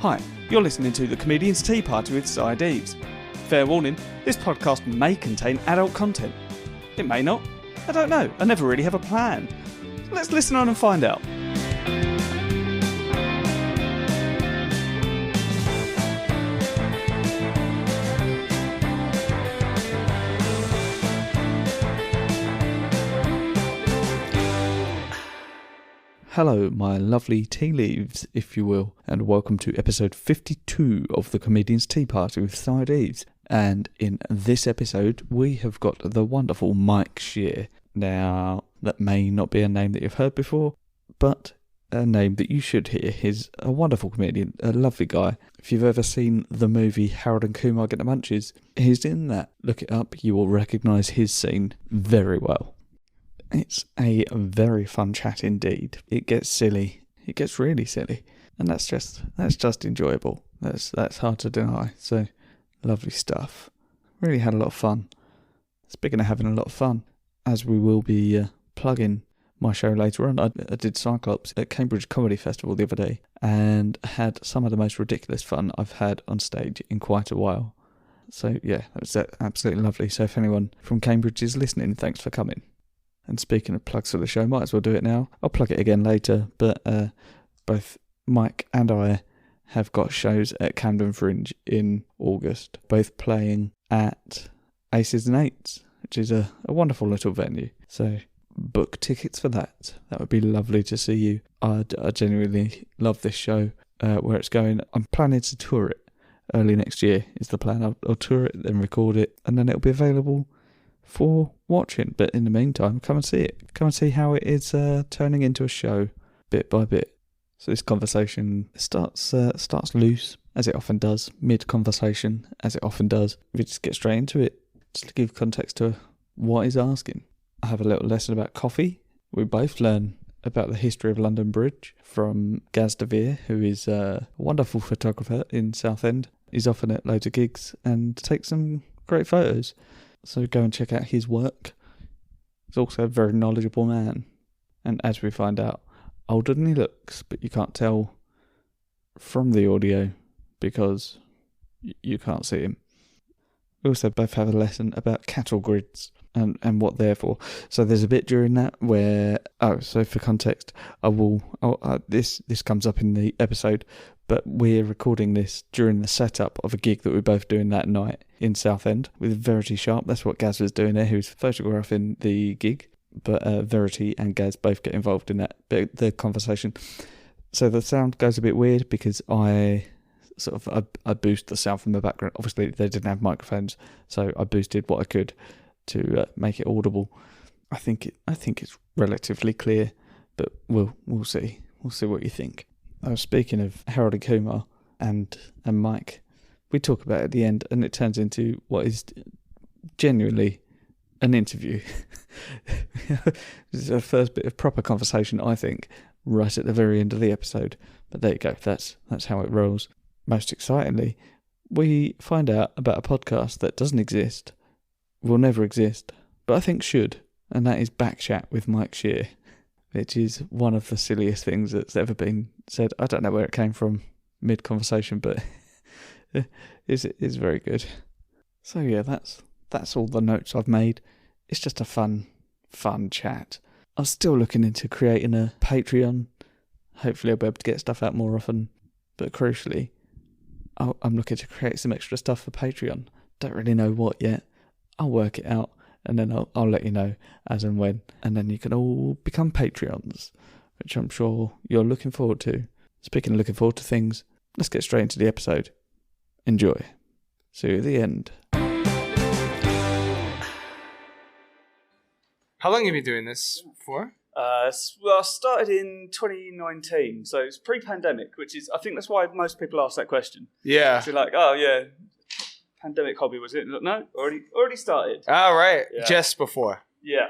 Hi, you're listening to The Comedian's Tea Party with Deaves. Fair warning, this podcast may contain adult content. It may not. I don't know. I never really have a plan. So let's listen on and find out. Hello, my lovely tea leaves, if you will, and welcome to episode 52 of The Comedian's Tea Party with Deaves. And in this episode, we have got the wonderful Mike Shear. Now, that may not be a name that you've heard before, but a name that you should hear. He's a wonderful comedian, a lovely guy. If you've ever seen the movie Harold and Kumar Get the Munchies, he's in that. Look it up, you will recognise his scene very well. It's a very fun chat indeed. It gets silly. It gets really silly. And that's just enjoyable. That's hard to deny. So, lovely stuff. Really had a lot of fun. Speaking of having a lot of fun, as we will be plugging my show later on, I did Cyclops at Cambridge Comedy Festival the other day and had some of the most ridiculous fun I've had on stage in quite a while. So, yeah, that was absolutely lovely. So if anyone from Cambridge is listening, thanks for coming. And speaking of plugs for the show, might as well do it now. I'll plug it again later, but both Mike and I have got shows at Camden Fringe in August, both playing at Aces and Eights, which is a wonderful little venue. So book tickets for that. That would be lovely to see you. I genuinely love this show, where it's going. I'm planning to tour it early next year is the plan. I'll tour it, then record it, and then it'll be available for watching. But in the meantime, come and see it. Come and see how it is turning into a show bit by bit. So this conversation starts loose, as it often does, mid-conversation, as it often does. We just get straight into it, just to give context to what he's asking. I have a little lesson about coffee. We both learn about the history of London Bridge from Gaz Devere, who is a wonderful photographer in Southend. He's often at loads of gigs and takes some great photos. So go and check out his work. He's also a very knowledgeable man. And as we find out, older than he looks, but you can't tell from the audio because you can't see him. We also both have a lesson about cattle grids and what they're for. So there's a bit during that where, so for context, this comes up in the episode, but we're recording this during the setup of a gig that we're both doing that night in Southend with Verity Sharp. That's what Gaz was doing there. He was photographing the gig, but Verity and Gaz both get involved in that bit, the conversation. So the sound goes a bit weird because I boost the sound from the background. Obviously, they didn't have microphones, so I boosted what I could to make it audible. I think it's relatively clear, but we'll see. We'll see what you think. I was speaking of Harold and Kumar and Mike. We talk about it at the end, and it turns into what is genuinely an interview. This is the first bit of proper conversation, I think, right at the very end of the episode. But there you go. That's how it rolls. Most excitingly, we find out about a podcast that doesn't exist, will never exist, but I think should, and that is Backchat with Mike Shear, which is one of the silliest things that's ever been said. I don't know where it came from mid-conversation, but it's very good. So yeah, that's all the notes I've made. It's just a fun chat. I'm still looking into creating a Patreon. Hopefully I'll be able to get stuff out more often, but crucially, I'm looking to create some extra stuff for Patreon. Don't really know what yet. I'll work it out, and then I'll let you know as and when. And then you can all become Patreons, which I'm sure you're looking forward to. Speaking of looking forward to things, let's get straight into the episode. Enjoy. See you at the end. How long have you been doing this for? Well, I started in 2019, so it's pre-pandemic, which is, I think that's why most people ask that question. Yeah. So like, oh yeah, pandemic hobby was it? No, already started. Oh, right. Yeah. Just before. Yeah.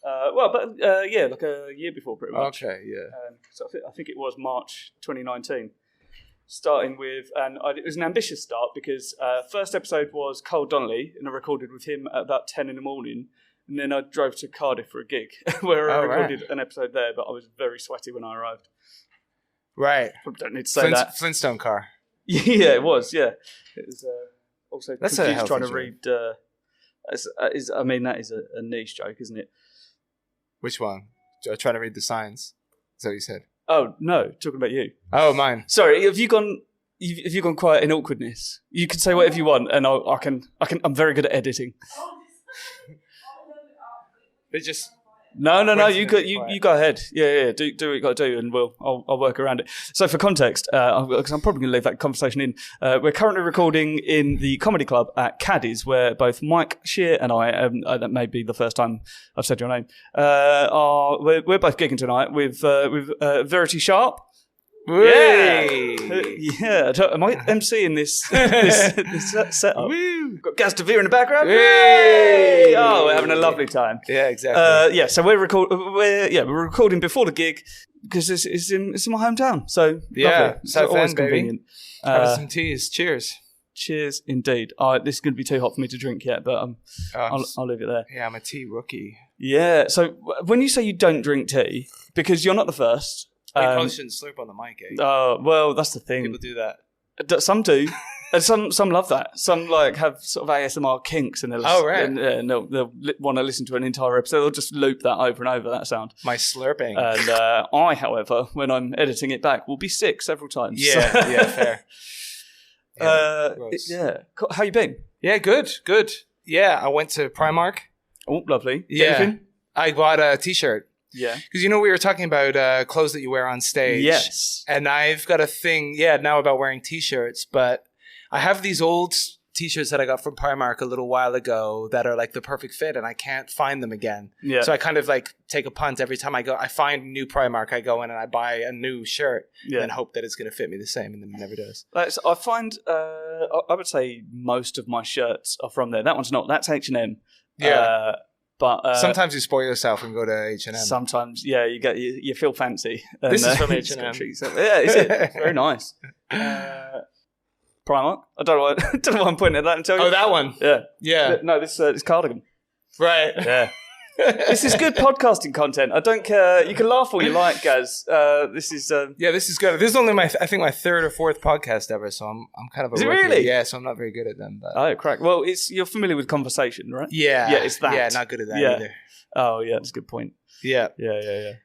Like a year before, pretty much. Okay, yeah. So I think it was March 2019. Starting with, it was an ambitious start because first episode was Cole Donnelly, and I recorded with him at about 10 in the morning. And then I drove to Cardiff for a gig where I recorded an episode there, but I was very sweaty when I arrived. Right. Probably don't need to say that. Flintstone car. Yeah, it was. Yeah, it was also That's a confused healthy trying to joke. read. I mean, that is a niche joke, isn't it? Which one? Trying to read the signs. Is that what you said? Oh no, talking about you. Oh, mine. Sorry, have you gone quiet in awkwardness? You can say whatever you want, and I can. I'm very good at editing. They just... No. You go. Quiet. You go ahead. Yeah. Do what you got to do, and I'll work around it. So for context, because I'm probably going to leave that conversation in. We're currently recording in the comedy club at Caddy's, where both Mike Shear and I. That may be the first time I've said your name. We're both gigging tonight with Verity Sharp. Yay! Yeah. Am I emceeing this setup? Woo! Got Gaz DeVere in the background. Yay! Oh, we're having a lovely time. Yeah, exactly. So we're recording before the gig because it's in my hometown. So Yeah, lovely. It's Southend, always baby. convenient. Having some teas. Cheers. Cheers, indeed. This is going to be too hot for me to drink yet, but I'll leave it there. Yeah, I'm a tea rookie. Yeah. So when you say you don't drink tea, because you're not the first. You probably shouldn't slurp on the mic, eh? Well, that's the thing. People do that. Some do. And some love that. Some have sort of ASMR kinks, and they'll and they'll want to listen to an entire episode. They'll just loop that over and over, that sound. My slurping. And I, however, when I'm editing it back, will be sick several times. Yeah, fair. Yeah. How you been? Yeah, good. Yeah, I went to Primark. Oh, lovely. Yeah. Anything? I bought a t-shirt. Yeah. Because we were talking about clothes that you wear on stage. Yes. And I've got a thing, now about wearing t-shirts, but I have these old t-shirts that I got from Primark a little while ago that are like the perfect fit, and I can't find them again. Yeah. So I kind of like take a punt every time I go. I find new Primark, I go in and I buy a new shirt and hope that it's going to fit me the same, and then it never does. I find, I would say most of my shirts are from there. That one's not. That's H&M. Yeah. But sometimes you spoil yourself and go to H&M. Sometimes, yeah, you feel fancy. This is from H&M. Yeah, is it? Very nice. Primark. I don't know why I'm pointing at that and telling you. Oh, that one. Yeah. No, this cardigan. Right. Yeah. This is good podcasting content. I don't care. You can laugh all you like, Gaz. This is this is good. This is only my third or fourth podcast ever, so I'm kind of a Is it rookie. really? Yeah, so I'm not very good at them. But... Oh, crack. Well, you're familiar with conversation, right? Yeah. Yeah, it's that. Yeah, not good at that either. Oh, yeah, that's a good point. Yeah.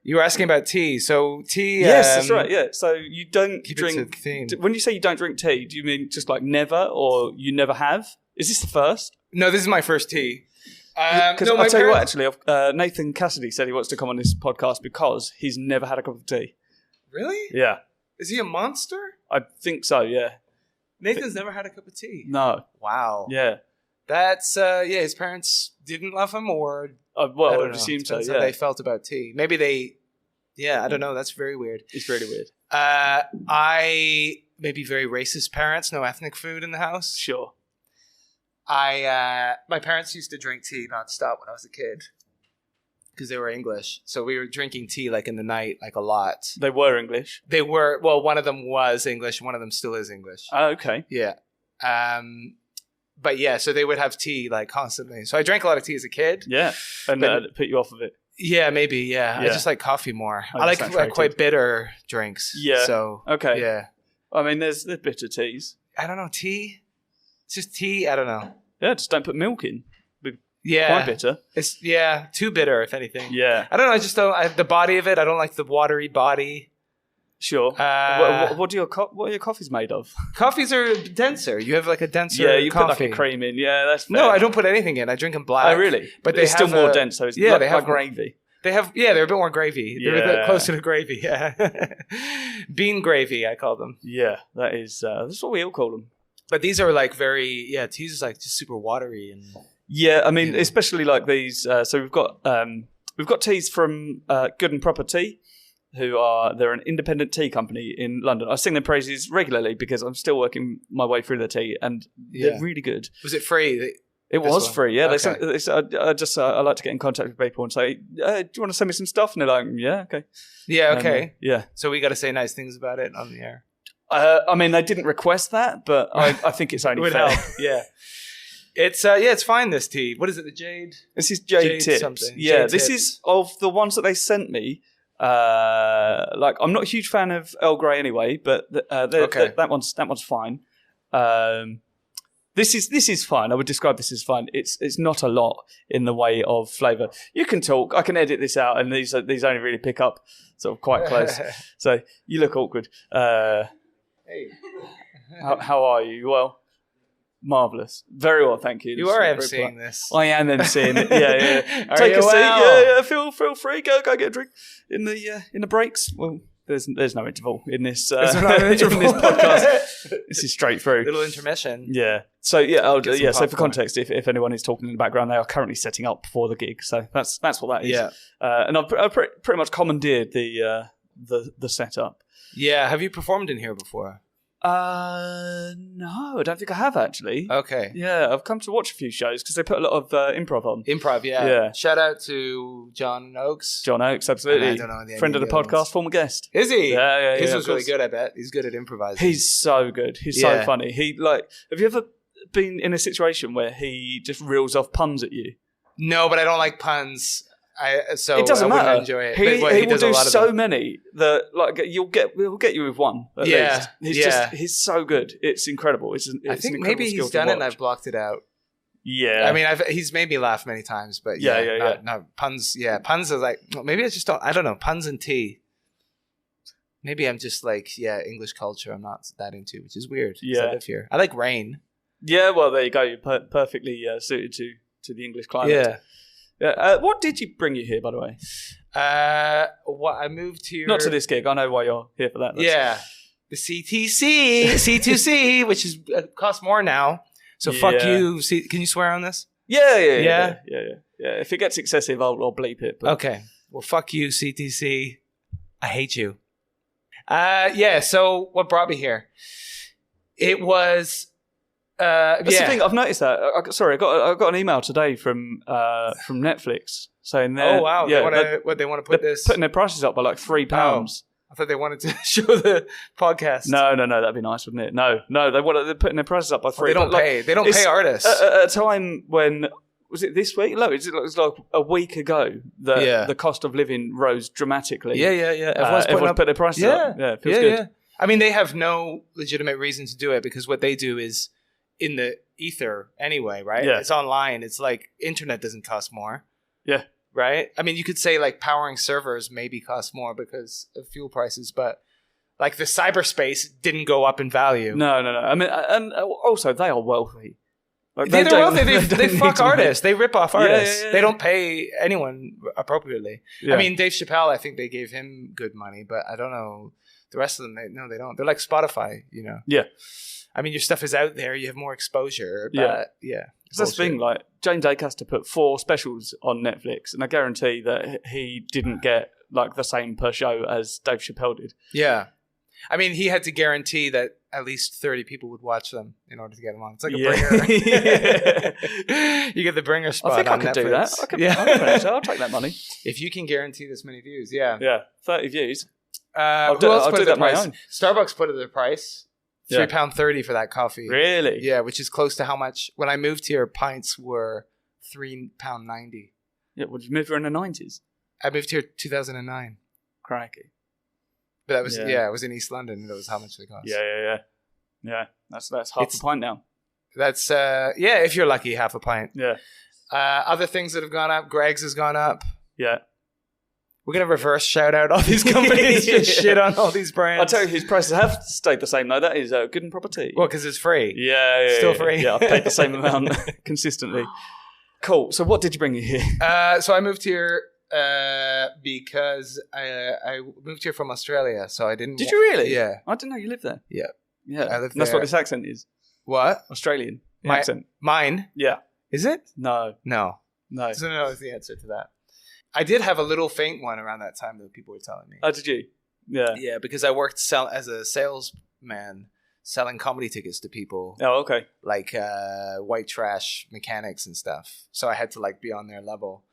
You were asking about tea. So tea... Yes, that's right, yeah. So you don't keep drink... it to theme. When you say you don't drink tea, do you mean just like never, or you never have? Is this the first? No, this is my first tea. Because I'll tell you what, actually, Nathan Cassidy said he wants to come on this podcast because he's never had a cup of tea. Really? Yeah. Is he a monster? I think so, yeah. Nathan's never had a cup of tea? No. Wow. Yeah. That's, his parents didn't love him, or... well, I would assume so, yeah. How they felt about tea. Maybe they... Yeah, I don't know. That's very weird. It's really weird. Maybe very racist parents, no ethnic food in the house. Sure. My parents used to drink tea nonstop when I was a kid because they were English. So we were drinking tea like in the night, like a lot. They were English? They were, well, one of them was English. One of them still is English. Oh, okay. Yeah. But yeah, so they would have tea like constantly. So I drank a lot of tea as a kid. Yeah. And put you off of it? Yeah, maybe. Yeah. I just like coffee more. I like quite bitter drinks. Yeah. So, okay. Yeah. I mean, there's bitter teas. I don't know. Tea? It's just tea. I don't know. Yeah, just don't put milk in. Yeah. Quite bitter. It's, too bitter, if anything. Yeah. I don't know. I just don't, the body of it, I don't like the watery body. Sure. What are your coffees made of? Coffees are denser. You have like a denser coffee. coffee. Put like a cream in. Yeah, that's fair. No, I don't put anything in. I drink them black. Oh, really? But it's still more dense, so it's they have like gravy. They have, they're a bit more gravy. They're a bit closer to gravy, yeah. Bean gravy, I call them. Yeah, that's what we all call them. But these are like very, teas is like just super watery. And yeah, I mean, especially like these. So we've got teas from Good and Proper Tea, they're an independent tea company in London. I sing their praises regularly because I'm still working my way through their tea, and they're really good. Was it free? It was free, yeah. Okay. I like to get in contact with people and say, do you want to send me some stuff? And they're like, yeah, okay. Yeah, okay. Yeah. So we got to say nice things about it on the air. I mean, they didn't request that, but I think it's only fair. Help. Yeah. It's fine, this tea. What is it, the Jade? This is Jade Tips. Something. Yeah, Jade this Tips. is of the ones that they sent me. Like, I'm not a huge fan of Earl Grey anyway, but that one's fine. This is fine. I would describe this as fine. It's not a lot in the way of flavour. You can talk. I can edit this out, and these only really pick up sort of quite close. So you look awkward. Hey, how are you? Well, marvellous. Very well, thank you. You are emceeing this. I am emceeing it. Yeah. Take a seat. Yeah. Feel free. Go get a drink in the breaks. Well, there's no interval in this. In this podcast. This is straight through. Little intermission. Yeah. So yeah. So for context, if anyone is talking in the background, they are currently setting up for the gig. So that's what that is. Yeah. And I've pretty much commandeered the setup. Yeah. Have you performed in here before? No, I don't think I have actually. Okay. Yeah, I've come to watch a few shows because they put a lot of improv on. Improv, yeah. Yeah. Shout out to John Oakes. John Oakes, absolutely. I don't know the Friend of the podcast, former guest. Is he? Yeah. His was really good, I bet. He's good at improvising. He's so good. He's so funny. Have you ever been in a situation where he just reels off puns at you? No, but I don't like puns. So it doesn't matter. Enjoy it. He will do so of many that he'll get you with one. At least. He's so good. It's incredible. It's I think maybe he's done it and I've blocked it out. Yeah. I mean, he's made me laugh many times, but no puns. Yeah, puns are like maybe I just don't. I don't know puns and tea. Maybe I'm just like English culture. I'm not that into, which is weird. Yeah, I live here. I like rain. Yeah, well there you go. You're perfectly suited to the English climate. Yeah. Yeah. What did you bring you here, by the way? I moved here. Not to this gig. I know why you're here for that. The CTC, C2C, which is costs more now. So fuck you. Can you swear on this? Yeah. If it gets excessive, I'll bleep it. But. Okay. Well, fuck you, CTC. I hate you. So what brought me here? It was. That's the thing. I've noticed that. I got an email today from Netflix saying that. Oh wow! Yeah, they want to put this putting their prices up by like £3. I thought they wanted to show the podcast. No, that'd be nice, wouldn't it? No, they're putting their prices up by £3. They don't pay. They don't pay artists at a time when. Was it this week? No, it was like a week ago that the cost of living rose dramatically. Yeah. Everyone's put their prices up. Yeah, it feels good. Yeah. I mean, they have no legitimate reason to do it because what they do is in the ether anyway, right? Yeah. It's online. It's like internet doesn't cost more. Yeah. Right? I mean, you could say like powering servers maybe cost more because of fuel prices, but like the cyberspace didn't go up in value. No. I mean, and also they are wealthy. Like, they're wealthy. They fuck artists. They rip off artists. Yeah. They don't pay anyone appropriately. Yeah. I mean, Dave Chappelle, I think they gave him good money, but I don't know. The rest of them, they don't. They're like Spotify, you know? Yeah. I mean, your stuff is out there. You have more exposure. But That's the thing. Like James Acaster put 4 specials on Netflix, and I guarantee that he didn't get like the same per show as Dave Chappelle did. Yeah. I mean, he had to guarantee that at least 30 people would watch them in order to get them on. It's like a bringer. You get the bringer spot. I think on I could Netflix. Do that. I'll take that money. If you can guarantee this many views, yeah. Yeah, 30 views. Who else put the price? My own. Starbucks put it their price. £3.30 for that coffee. Really? Yeah, which is close to how much. When I moved here, pints were £3.90. Yeah, well, you moved here in the 90s? I moved here 2009. Crikey. But that was it was in East London, and that was how much they cost. Yeah. That's half a pint now. That's if you're lucky, half a pint. Yeah. Other things that have gone up, Greg's has gone up. Yeah. We're gonna reverse shout out all these companies and shit on all these brands. I'll tell you whose prices have stayed the same though. That is good and proper tea. Well, because it's free. Yeah. Still free. Yeah, I've paid the same amount consistently. Cool. So what did you bring you here? So I moved here because I moved here from Australia, so I didn't. Did you really? Yeah. I didn't know you lived there. Yeah. I lived That's there. what this accent is. What? Australian My accent. Mine? Yeah. Is it? No. So no is the answer to that. I did have a little faint one around that time that people were telling me. Oh, did you? Yeah. Yeah, because I worked as a salesman selling comedy tickets to people. Oh, okay. Like white trash mechanics and stuff. So I had to like be on their level.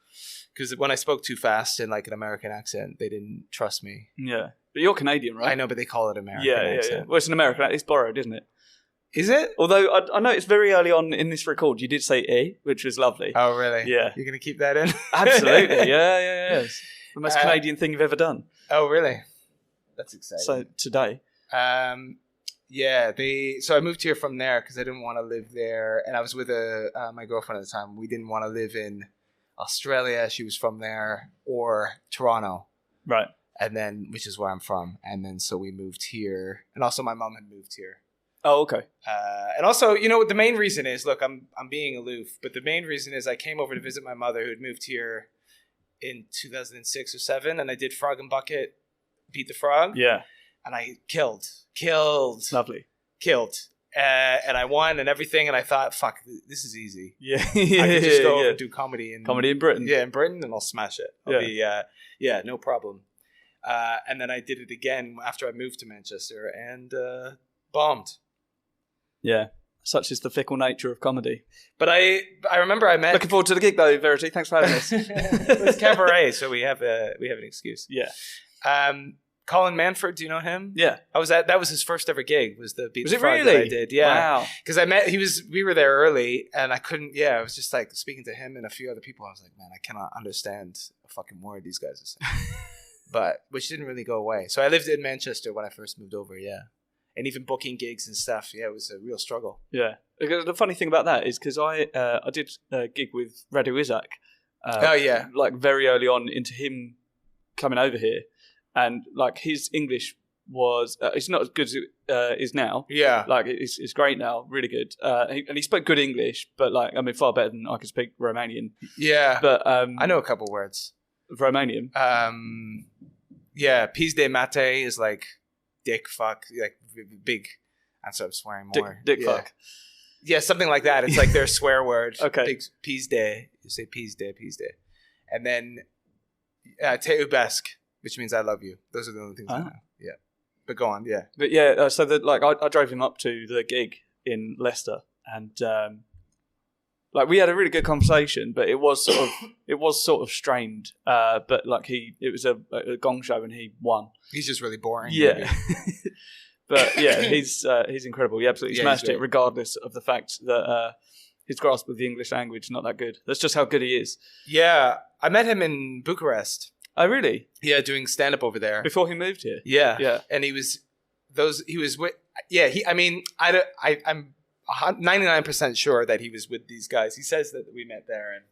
Because when I spoke too fast in like an American accent, they didn't trust me. Yeah. But you're Canadian, right? I know, but they call it American accent. Yeah. Well, it's an American accent. It's borrowed, isn't it? Is it? Although I know it's very early on in this record, you did say which was lovely. Oh, really? Yeah. You're going to keep that in? Absolutely. Yeah. The most Canadian thing you've ever done. Oh, really? That's exciting. So today. Yeah, so I moved here from there because I didn't want to live there, and I was with my girlfriend at the time. We didn't want to live in Australia. She was from there, or Toronto, right? And then, which is where I'm from, and then so we moved here, and also my mom had moved here. Oh, okay. And also, you know, the main reason is, look, I'm being aloof, but the main reason is I came over to visit my mother who had moved here in 2006 or 7, and I did Frog and Bucket, Beat the Frog. Yeah. And I killed. Lovely. Killed. And I won and everything, and I thought, fuck, this is easy. Yeah. I could just go over and do comedy in Britain. Yeah, in Britain, and I'll smash it. I'll be, no problem. And then I did it again after I moved to Manchester and bombed. Yeah. Such is the fickle nature of comedy. But I remember I met... Looking forward to the gig, though, Verity. Thanks for having us. It's cabaret, so we have an excuse. Yeah. Colin Manford, do you know him? Yeah. That was his first ever gig, was the Beat Was the it Frog really? that I did. Yeah. Wow. Because we were there early, and I couldn't, I was just like speaking to him and a few other people. I was like, man, I cannot understand a fucking word these guys are saying. But, which didn't really go away. So I lived in Manchester when I first moved over, yeah. And even booking gigs and stuff, it was a real struggle. Yeah. The funny thing about that is because I did a gig with Radu Isaac. Like very early on into him coming over here. And like his English was, it's not as good as it is now. Yeah. Like it's great now, really good. And he spoke good English, but like, I mean, far better than I could speak Romanian. Yeah. But I know a couple words. Romanian. Pis de mate is like dick, fuck, like big. I'm sort of swearing more. Dick fuck. Yeah, something like that. It's like their swear word. Okay. Big pis de. You say pis de. And then te ubesc, which means I love you. Those are the only things I know. Yeah. But go on, yeah. But yeah, so I drove him up to the gig in Leicester, and like we had a really good conversation, but it was sort of strained. But like it was a gong show, and he won. He's just really boring. Yeah. But yeah, he's incredible. He absolutely smashed it, regardless of the fact that his grasp of the English language is not that good. That's just how good he is. Yeah, I met him in Bucharest. Oh, really? Yeah, doing stand up over there before he moved here. Yeah. And I'm 99% sure that he was with these guys. He says that we met there, and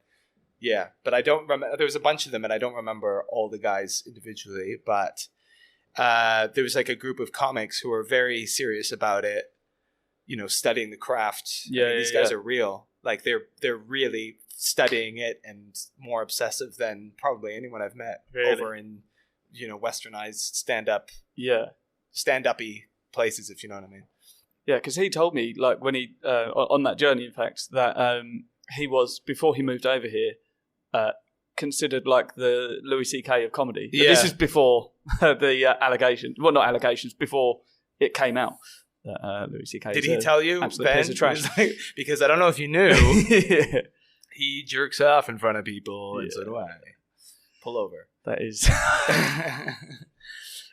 yeah, but I don't remember. There was a bunch of them, and I don't remember all the guys individually. But there was like a group of comics who were very serious about it. You know, studying the craft. Yeah, these guys are real. Like they're really studying it and more obsessive than probably anyone I've met over in, westernized stand-up-y places, if you know what I mean. Yeah, because he told me, like, when he, on that journey, in fact, that he was, before he moved over here, considered like the Louis C.K. of comedy. Yeah. This is before the allegations, well, not allegations, before it came out. Louis C.K. Did he tell you then? Like, because I don't know if you knew. Yeah. He jerks off in front of people, and so do I. Pull over. That is.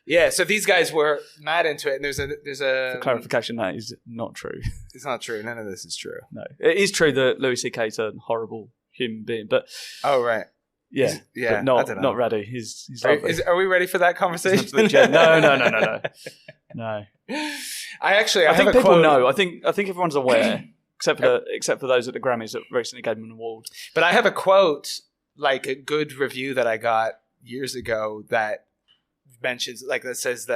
Yeah, so these guys were mad into it, and there's a For clarification, that is not true. It's not true. None of this is true. No, it is true that Louis C.K. is a horrible human being, but oh right, yeah, but not Radu. He's lovely. Are we ready for that conversation? No. I think people know. I think everyone's aware, except for those at the Grammys that recently gave him an award. But I have a quote, like a good review that I got years ago that mentions, like, that says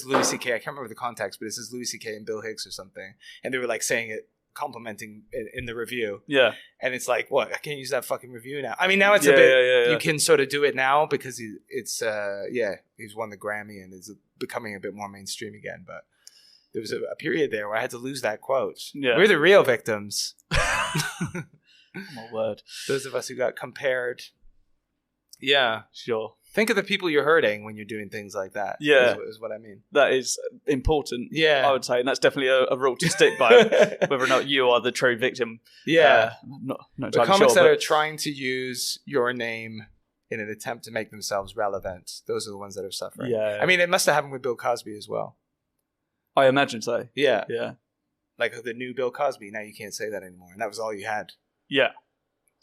Louis C.K. I can't remember the context, but it says Louis C.K. and Bill Hicks or something, and they were like saying it, complimenting in the review. Yeah, and it's like, what? I can't use that fucking review now. I mean, now it's a bit. You can sort of do it now because he's won the Grammy and is becoming a bit more mainstream again. But there was a period there where I had to lose that quote. Yeah, we're the real victims. My word. Those of us who got compared. Yeah, sure. Think of the people you're hurting when you're doing things like that. Yeah. Is what I mean. That is important, yeah, I would say. And that's definitely a rule to stick by, whether or not you are the true victim. Yeah. Not the comics that are trying to use your name in an attempt to make themselves relevant, those are the ones that are suffering. Yeah. I mean, it must have happened with Bill Cosby as well. I imagine so. Yeah. Yeah. Like the new Bill Cosby, now you can't say that anymore. And that was all you had. Yeah.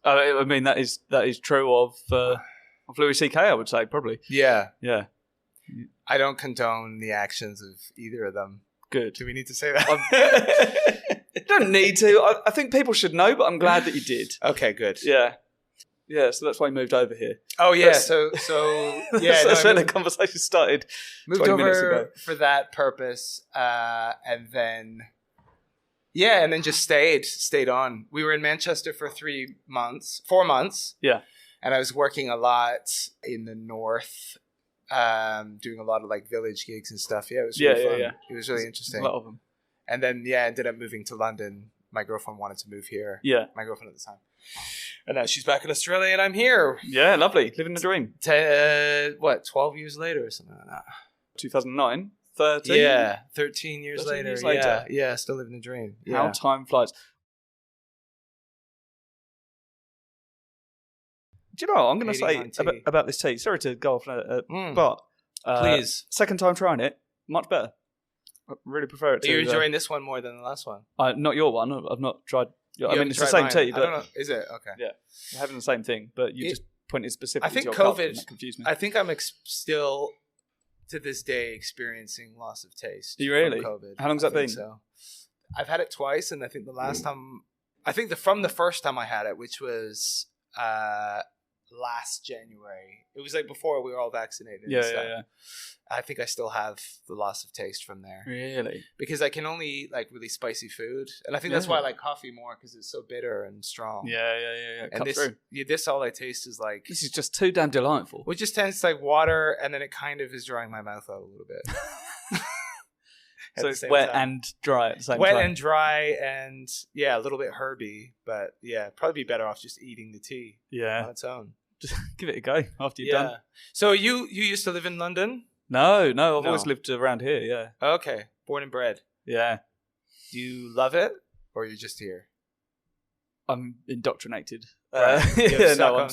I mean, that is true of Of Louis C.K., I would say, probably. Yeah. Yeah. I don't condone the actions of either of them. Good. Do we need to say that? You don't need to. I think people should know, but I'm glad that you did. Okay, good. Yeah. Yeah, so that's why I moved over here. Oh, yeah. So yeah. That's when the conversation started. Moved 20 minutes over ago. for that purpose. And then just stayed on. We were in Manchester for 4 months. Yeah. And I was working a lot in the north, doing a lot of like village gigs and stuff. Yeah, it was really fun. Yeah. It was really interesting. A lot of them. And then, ended up moving to London. My girlfriend wanted to move here. Yeah. My girlfriend at the time. And now she's back in Australia and I'm here. Yeah, lovely. Living the dream. 12 years later or something like that? 2009? 13? Yeah, 13 years 13 later. years later. Yeah, still living the dream. Yeah. How time flies. Do you know what I'm going to say about this tea? Sorry to go off, but please. Second time trying it, much better. I really prefer it. Are you enjoying this one more than the last one? Not your one. I've not tried. I mean, it's the same tea. But I don't know. Is it? Okay. Yeah, we're having the same thing, but you just pointed specifically. I think to your COVID. cup, that confused me. I think I'm still to this day experiencing loss of taste. Are you really? From COVID. How long's that been? So I've had it twice, and I think the last time, from the first time I had it, which was last January. It was like before we were all vaccinated. Yeah. I think I still have the loss of taste from there. Really? Because I can only eat like really spicy food, and I think that's why I like coffee more because it's so bitter and strong. Yeah. And this all I taste is like this is just too damn delightful. It just tends to like water, and then it kind of is drying my mouth out a little bit. So it's wet and dry at the same time. Wet and dry, and a little bit herby, but probably be better off just eating the tea on its own. Just give it a go after you're done. So you used to live in London? No, I've always lived around here, yeah. Okay, born and bred. Yeah. Do you love it, or you're just here? I'm indoctrinated. Right. I'm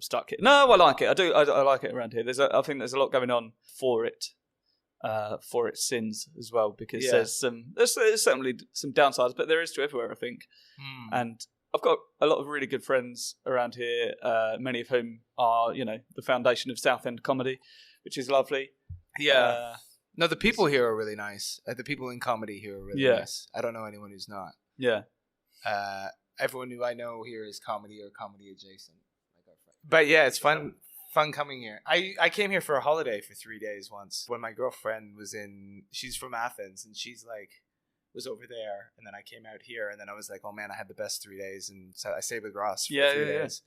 stuck here. No, I like it. I do. I like it around here. I think there's a lot going on for its sins as well, because there's certainly some downsides, but there is to everywhere, I think. And I've got a lot of really good friends around here, many of whom are, the foundation of Southend comedy, which is lovely. Yeah. No, the people here are really nice. The people in comedy here are really nice. I don't know anyone who's not. Yeah. Everyone who I know here is comedy or comedy adjacent. But it's fun coming here. I came here for a holiday for 3 days once when my girlfriend she's from Athens, and she's like, was over there, and then I came out here, and then I was like, oh man, I had the best 3 days, and so I stayed with Ross for 3 days.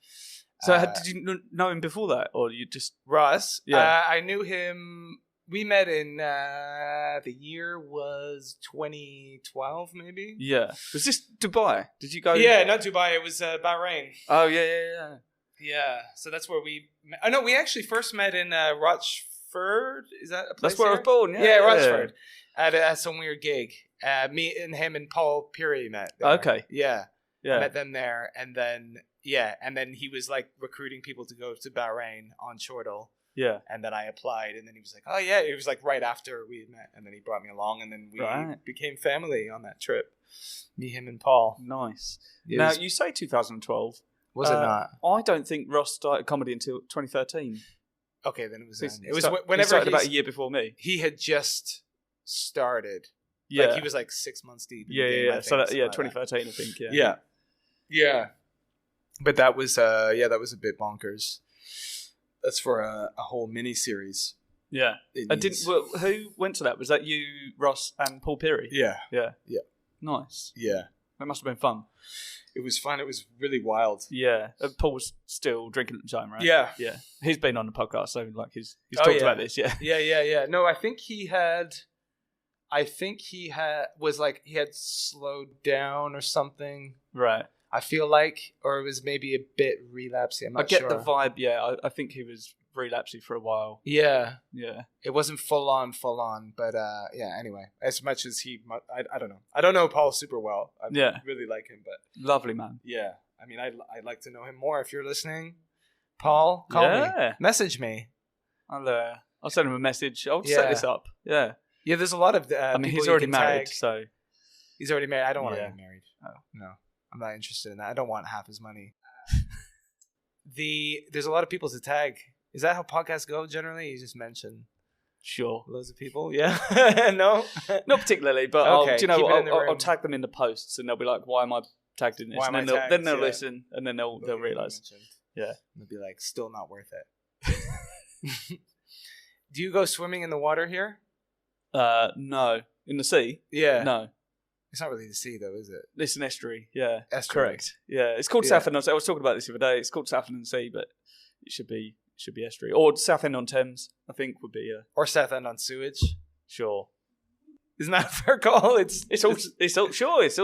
So did you know him before that, or you just... Ross? Yeah. I knew him... We met in, the year was 2012, maybe? Yeah. Was this Dubai? Did you go? Yeah, not Dubai. It was Bahrain. Oh, yeah. Yeah, so that's where we met. Oh, no, we actually first met in Rochford. Is that a place? That's where I was born, yeah. Yeah, Rochford. At some weird gig. Me and him and Paul Piri met there. Okay. Yeah. I met them there, and then he was like recruiting people to go to Bahrain on Chortle. Yeah. And then I applied, and then he was like, oh yeah, it was like right after we had met, and then he brought me along, and then we became family on that trip. Me, him, and Paul. Nice. Now, you say 2012. Was it not? I don't think Ross started comedy until 2013. Okay, then it was then. It was whenever he started about a year before me. He had just started. Yeah. Like he was like 6 months deep. Yeah. So 2013, I think. Yeah. Yeah. But that was a bit bonkers. That's for a whole mini series. Yeah. Who went to that? Was that you, Ross, and Paul Piri? Yeah. Nice. Yeah. That must have been fun. It was fun. It was really wild. Yeah. Paul was still drinking at the time, right? Yeah. Yeah. He's been on the podcast, so like he's talked about this. Yeah. Yeah. No, I think he had slowed down or something. Right. I feel like, or it was maybe a bit relapsey. I'm not sure. I get the vibe. Yeah, I think he was relapsing for a while. Yeah. Yeah. It wasn't full on, but anyway, as much as I don't know. I don't know Paul super well. I really like him, but lovely man. Yeah. I mean, I'd like to know him more. If you're listening, Paul, call me. Message me. I'll send him a message. I'll set this up. Yeah. Yeah, there's a lot of he's already married, so he's already married. I don't want to get married. Oh, no. I'm not interested in that. I don't want half his money. There's a lot of people to tag Is that how podcasts go generally? You just mention Sure. loads of people? Yeah. No? Not particularly, but Okay, I'll tag them in the posts, and they'll be like, "Why am I tagged in this?" Why and am then I they'll, tagged? then they'll Yeah. listen, and then they'll realise. Yeah. They'll be like, still not worth it. Do you go swimming in the water here? No. In the sea? Yeah. No. It's not really the sea, though, is it? It's an estuary. Yeah. Estuary. Correct. Yeah. It's called Yeah. Southend. I was talking about this the other day. It's called Southend and Sea, but it should be estuary. Or Southend on Thames, I think, would be Or Southend on sewage. sure. Isn't that a fair call? It's also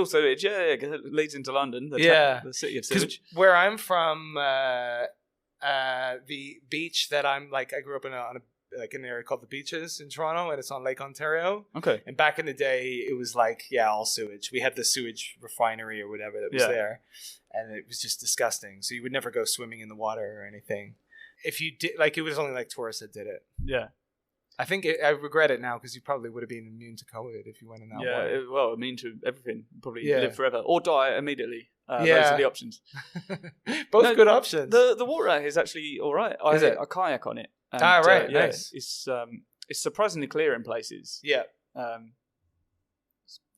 sewage. Yeah, 'cause it leads into London. The city of sewage. Where I'm from, the beach that I'm like, I grew up in an area called the Beaches in Toronto, and it's on Lake Ontario. Okay. And back in the day, it was like, all sewage. We had the sewage refinery or whatever that was there, and it was just disgusting. So you would never go swimming in the water or anything. If you did, like, it was only like tourists that did it. Yeah. I think I regret it now because you probably would have been immune to COVID if you went in that water. Well, immune to everything. Probably Yeah. live forever or die immediately. Those Yeah. are the options. Both good options. The water out here is actually all right. Is it? I kayak on it. And, right, yeah, nice. It's surprisingly clear in places. Yeah.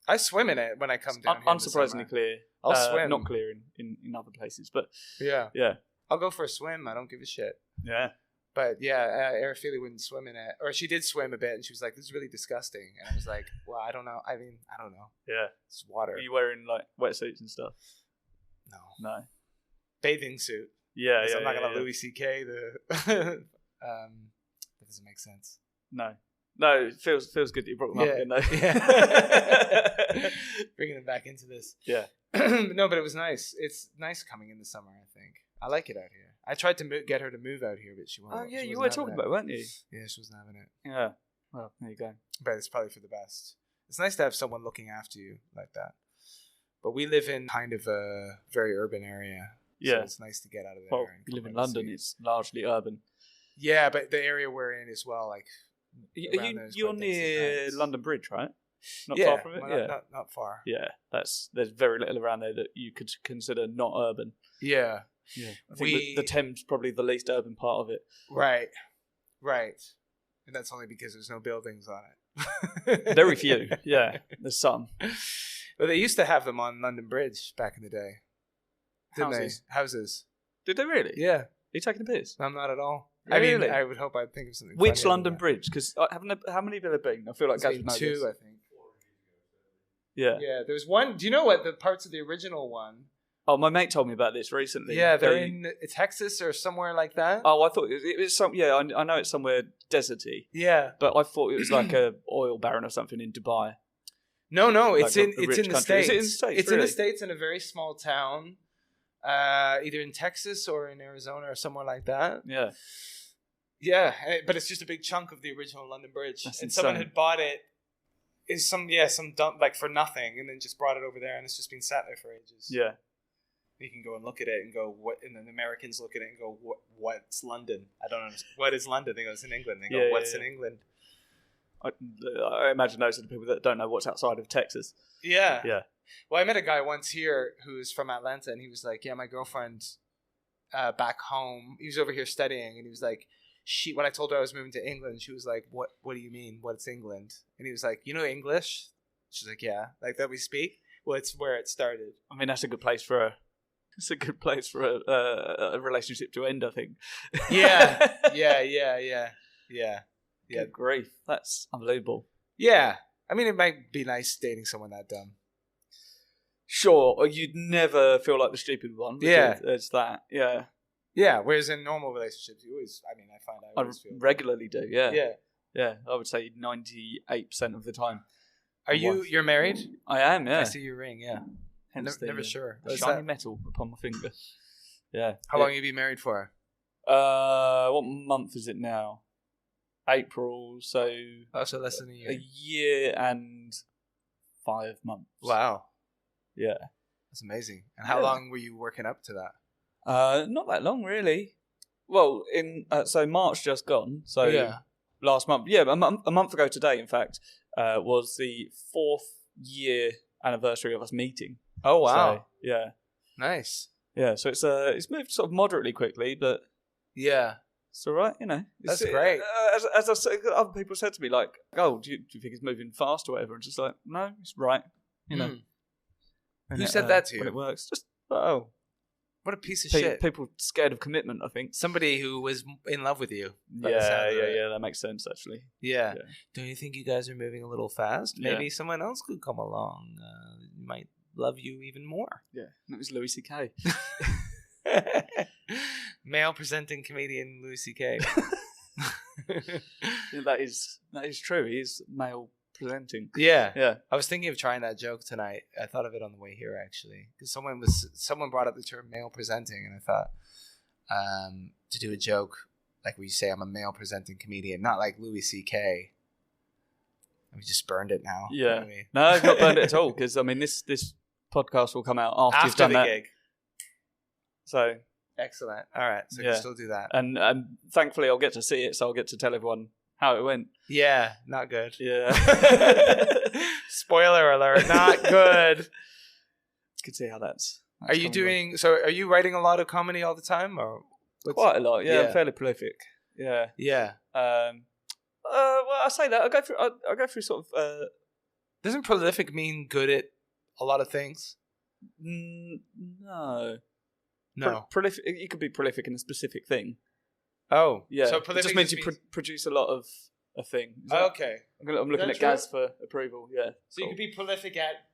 I swim in it when I come down here in the Unsurprisingly summer. clear. I'll swim. Not clear in other places, but Yeah. yeah. I'll go for a swim. I don't give a shit. Yeah. But yeah, Arafili wouldn't swim in it. Or she did swim a bit, and she was like, this is really disgusting. And I was like, well, I don't know. I mean, I don't know. Yeah. It's water. Are you wearing like wetsuits and stuff? No. Bathing suit. Yeah, yeah. I'm not going to yeah. Louis C.K. That doesn't make sense. No, it feels good that you brought them up again, though. Yeah. Bringing them back into this. Yeah. No, but it was nice. It's nice coming in the summer, I think. I like it out here. I tried to get her to move out here, but she won't. Oh, yeah, you were talking about it, weren't you? Yeah, she wasn't having it. Yeah. Well, there you go. But it's probably for the best. It's nice to have someone looking after you like that. But we live in kind of a very urban area. Yeah. So it's nice to get out of there. Well, you live in London, it's largely urban. Yeah, but the area we're in as well, like... You're near London Bridge, right? Not far from it? Well, not far. Yeah, there's very little around there that you could consider not urban. Yeah. Yeah. I think the Thames probably the least urban part of it. Right. And that's only because there's no buildings on it. Very few. Yeah, there's some. But they used to have them on London Bridge back in the day. Didn't Houses. they? Houses. Did they really? Yeah. Are you taking the piss? I'm not at all. Really? I mean, I would hope I'd think of something. Which funnier London than that. Bridge? Because how many have there been? I feel like There's Gaz been knows two, this. I think. Yeah. Yeah, there's one. Do you know what the parts of the original one? Oh, my mate told me about this recently. Yeah, they're in Texas or somewhere like that. Oh, I thought it was some. Yeah, I know it's somewhere deserty, Yeah. but I thought it was like a oil baron or something in Dubai. No, Like it's a in rich the country. States. Is it in the States, It's in really? the States in a very small town, either in Texas or in Arizona or somewhere like that. Yeah. Yeah, but it's just a big chunk of the original London Bridge, That's and insane. someone had bought it. Is some dump like for nothing, and then just brought it over there, and it's just been sat there for ages. Yeah. You can go and look at it and go, what? And then Americans look at it and go, what's London? I don't understand. What is London? They go, it's in England. They go, Yeah, what's yeah. in England? I imagine those are the people that don't know what's outside of Texas. Yeah. Yeah. Well, I met a guy once here who's from Atlanta, and he was like, yeah, my girlfriend back home, he was over here studying, and he was like, when I told her I was moving to England, she was like, what do you mean? What's England? And he was like, you know English? She's like, yeah. Like that we speak? Well, it's where it started. I mean, that's a good place for a relationship to end, I think. Yeah. Good grief. That's unbelievable. Yeah. I mean, it might be nice dating someone that dumb. Sure, or you'd never feel like the stupid one. Yeah. It's that. Yeah. Yeah, whereas in normal relationships, you always, I find I I always feel. regularly do, yeah. Yeah. Yeah, I would say 98% of the time. You're married? I am, yeah. I see your ring, yeah. Hence Never sure. The Is shiny that- metal upon my finger. Yeah. How long have you been married for? What month is it now? April, so Oh, so less than a a year. year and 5 months. Wow. Yeah. That's amazing. And how Yeah. long were you working up to that? Not that long, really. Well, so March just gone. So Yeah. last month, yeah, a month ago today, in fact, was the 4th year anniversary of us meeting. Oh, wow. So, yeah, Nice. yeah. So it's moved sort of moderately quickly, but Yeah. It's all right, you know. That's great. As I said, other people said to me, like, "Oh, do you think it's moving fast or whatever?" And just like, no, it's right, you know. Who said that to you? When it works, just what a piece of shit. People scared of commitment, I think. Somebody who was in love with you. Yeah. That makes sense, actually. Yeah. Don't you think you guys are moving a little fast? Maybe Yeah. someone else could come along. Might love you even more. Yeah, that was Louis C.K. Male presenting comedian Louis C.K. That is true. He is male presenting. Yeah. I was thinking of trying that joke tonight. I thought of it on the way here, actually, because someone brought up the term male presenting, and I thought to do a joke like where you say I'm a male presenting comedian, not like Louis C.K. We just burned it now. Yeah. No, I've not burned it at all, because I mean this podcast will come out after you've done the that gig. So Excellent. All right, so you Yeah. can still do that. and thankfully I'll get to see it, so I'll get to tell everyone how it went. Yeah, not good. Yeah. Spoiler alert, not good. Can see how that's Are you coming are you writing a lot of comedy all the time, or along. Quite a lot? Yeah, Yeah. I'm fairly prolific. Yeah. Yeah. Well, I say that I go through sort of. Doesn't prolific mean good at a lot of things? No. No. Prolific. You could be prolific in a specific thing. Oh, Yeah. So it prolific just means you produce a lot of a thing. Is that- Okay. I'm looking that at Gaz for approval. Yeah. So you could be prolific at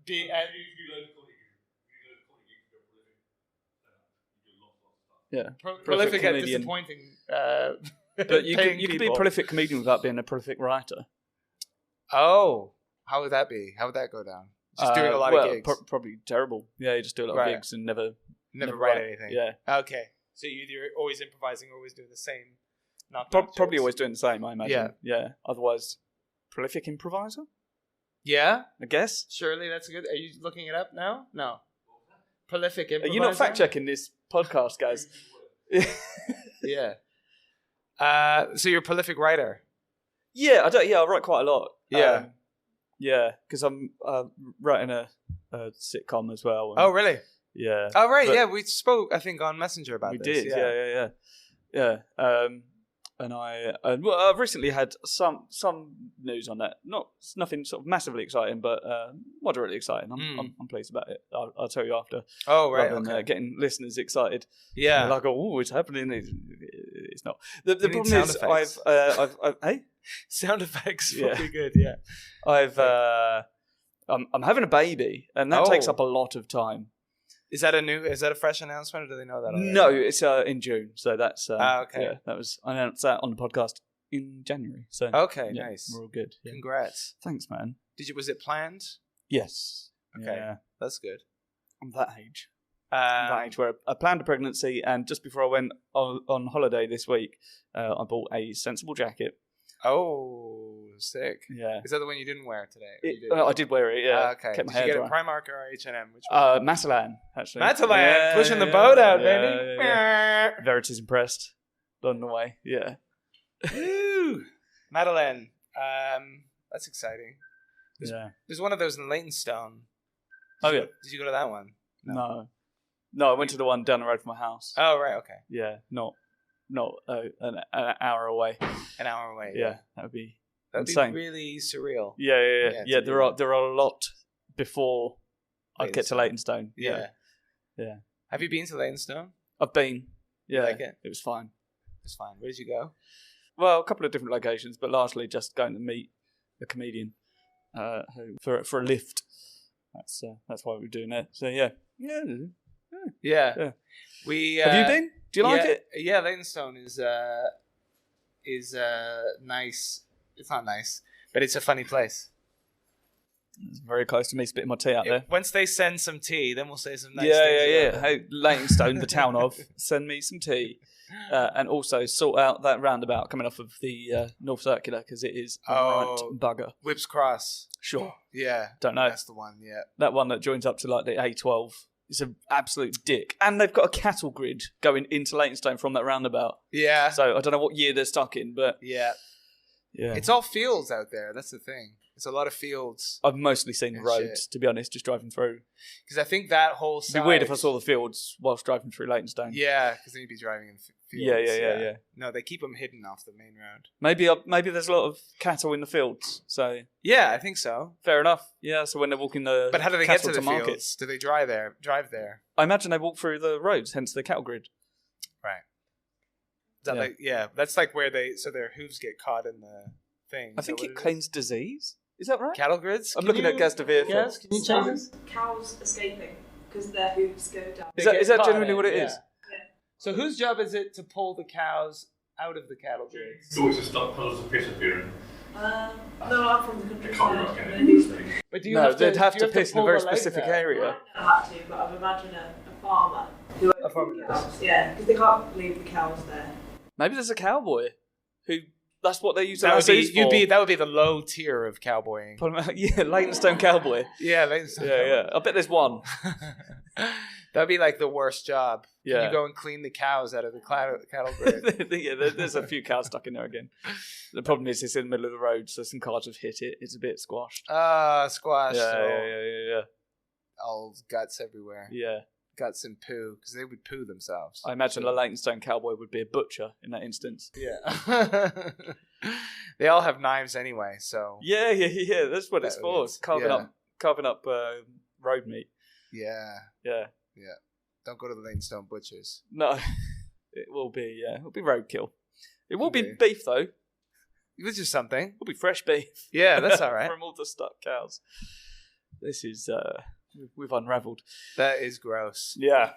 being Yeah. prolific at comedian. disappointing. But you paying could be a people. prolific comedian without being a prolific writer. Oh, how would that be? How would that go down? Just doing a lot of gigs. Probably terrible. Yeah, you just do a lot Right. of gigs and never Never write. write anything. Yeah. Okay. So you're either always improvising or always doing the same. Probably always doing the same, I imagine. Yeah. Otherwise, prolific improviser, Yeah. I guess. Surely that's good. Are you looking it up now? No. Prolific improviser. Are you not fact checking this podcast, guys? Yeah. So you're a prolific writer. Yeah, I write quite a lot. Yeah. Yeah, because I'm writing a sitcom as well. Oh, really? Yeah. Oh, right. But- Yeah, we spoke, I think, on Messenger about We this. did, yeah. And I've recently had some news on that. Nothing sort of massively exciting, but moderately exciting. I'm pleased about it. I'll tell you after. Oh, right. Rather than Okay. getting listeners excited. Yeah. Like, oh, it's happening. It's not. The need problem sound is, effects. I've hey, Sound effects Yeah. would be good. Yeah. I'm having a baby, and that takes Oh. up a lot of time. Is that a fresh announcement, or do they know that already? No, it's in June, so that's okay. Yeah, I announced that on the podcast in January. So Okay. yeah, Nice. we're all good. Yeah. Congrats. Thanks, man. Was it planned? Yes. Okay. Yeah. That's good. I'm that age. That age where I planned a pregnancy, and just before I went on holiday this week, I bought a sensible jacket. Oh, sick. Yeah. Is that the one you didn't wear today? Or you did? I did wear it. Yeah. Okay. Kept my Did you hair get dry. it Primark or H&M? Which one? Matalan, actually. Matalan, pushing the boat out, yeah, baby. yeah. Verity's impressed. On the way. Yeah. Woo! Madeline. That's exciting. Yeah. There's one of those in Leytonstone. Oh, yeah. Did you go to that one? No, I went to the one down the road from my house. Oh, right. Okay. Yeah, not an hour away. An hour away. Yeah, that would be That'd insane. be really surreal. Yeah. Yeah, There are a lot before I get to Leytonstone. Leytonstone. Yeah. Have you been to Leytonstone? I've been. Yeah, like it? It was fine. It's fine. Where did you go? Well, a couple of different locations, but largely just going to meet a comedian who for a lift. That's why we're doing that. So yeah. Yeah. We Have you been? Do you like it? Yeah, Leytonstone is nice. It's not nice, but it's a funny place. It's very close to me spitting my tea out there. Once they send some tea, then we'll say some nice Yeah. things. about it. Hey, Leytonstone, the town of, send me some tea. And also sort out that roundabout coming off of the North Circular, because it is a right bugger. Whips Cross. Sure. Yeah. Don't know. That's the one, yeah. That one that joins up to like the A12 is an absolute dick. And they've got a cattle grid going into Leytonstone from that roundabout. Yeah. So I don't know what year they're stuck in, but Yeah. yeah. It's all fields out there. That's the thing. It's a lot of fields. I've mostly seen the And roads, shit. to be honest, just driving through. Because I think that whole It'd side... be weird if I saw the fields whilst driving through Leytonstone. Yeah, because then you'd be driving in fields. Yeah. No, they keep them hidden off the main road. Maybe there's a lot of cattle in the fields, so Yeah, I think so. fair enough. Yeah, so when they're walking the But how do they get to cattle the market? fields? Do they drive there? I imagine they walk through the roads, hence the cattle grid. Right. Is that that's like where their hooves get caught in the thing. I think it claims disease. Is that right? Cattle grids? I'm looking at Gaz de Veer. Yes, can you check this? Cows escaping because their hooves go down. Is that genuinely what it is? So whose job is it to pull the cows out of the cattle grids? So it's to stop puddles of piss appearing. No, I'm from the They countryside. can't rock it. But do you No, they'd have to you piss in a pull very the legs specific out? area. I don't have to, but I imagine a farmer who owns the cows. Yeah, because they can't leave the cows there. Maybe there's a cowboy who. That's what they use That their would be the low tier of cowboying. Yeah, Leytonstone cowboy. Yeah, Yeah. I bet there's one. That'd be like the worst job. Yeah. Can you go and clean the cows out of the cattle grid? Yeah, there's a few cows stuck in there again. The problem is it's in the middle of the road, so some cars have hit it. It's a bit squashed. Squash. Yeah. All guts everywhere. Yeah. Guts and poo, because they would poo themselves. I imagine a Leytonstone cowboy would be a butcher in that instance. Yeah. They all have knives anyway, so. Yeah. That's what it's for. Is. Carving up road meat. Yeah. Yeah. Don't go to the Leytonstone butchers. No, it will be. Yeah, it'll be roadkill. It will be beef though. Which is something. It'll be fresh beef. Yeah, that's all right. From all the stuck cows. This is we've unravelled. That is gross. Yeah.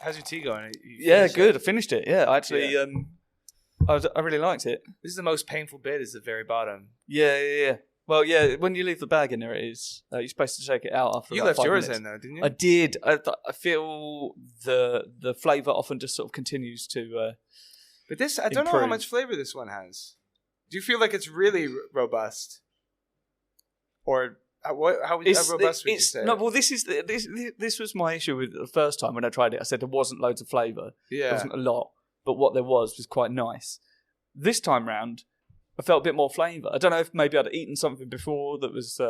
How's your tea going? Yeah, good. I finished it. Yeah, I actually, I really liked it. This is the most painful bit. Is the very bottom. Yeah. Well, yeah. When you leave the bag in there, it is. You're supposed to shake it out after. You about left 5 yours minutes. in though, didn't you? I did. I feel the flavour often just sort of continues to. But this, I don't know how much flavour this one has. Do you feel like it's really robust, or how robust would you say? No, well, this was my issue with the first time when I tried it. I said there wasn't loads of flavour. Yeah, there wasn't a lot, but what there was quite nice. This time round, I felt a bit more flavour. I don't know if maybe I'd eaten something before that was sort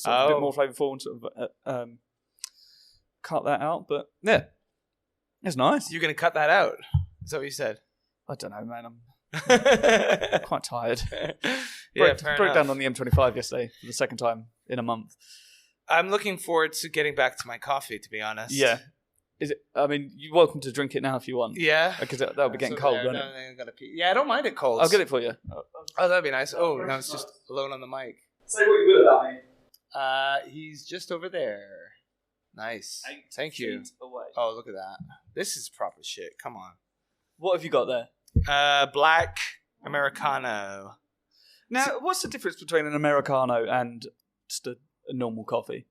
of a bit more flavourful and sort of cut that out. But yeah, it's nice. You're going to cut that out? Is that what you said? I don't know, man. I'm quite tired. Broke down on the M25 yesterday for the second time in a month. I'm looking forward to getting back to my coffee, to be honest. Yeah. Is it? I mean, you're welcome to drink it now if you want. Yeah. Because that'll be getting cold, won't it? I'm gonna pee. Yeah, I don't mind it cold. I'll get it for you. Oh, that'd be nice. Oh, now it's just alone on the mic. Say what you will about me. He's just over there. Nice. Thank you. 8 feet away. Oh, look at that. This is proper shit. Come on. What have you got there? Black Americano. Now, what's the difference between an Americano and just a normal coffee?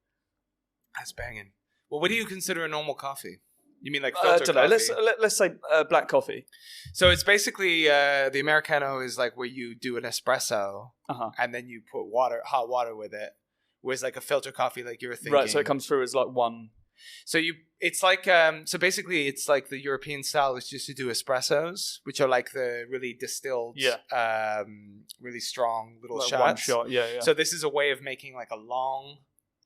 That's banging. Well, what do you consider a normal coffee? You mean like filter I don't know. coffee? Let's say black coffee. So it's basically the Americano is like where you do an espresso and then you put hot water with it. Whereas like a filter coffee, like you were thinking, right? So it comes through as like one. So it's like so basically it's like the European style is just to do espressos, which are like the really distilled, really strong little like shots. One shot, yeah. So this is a way of making like a long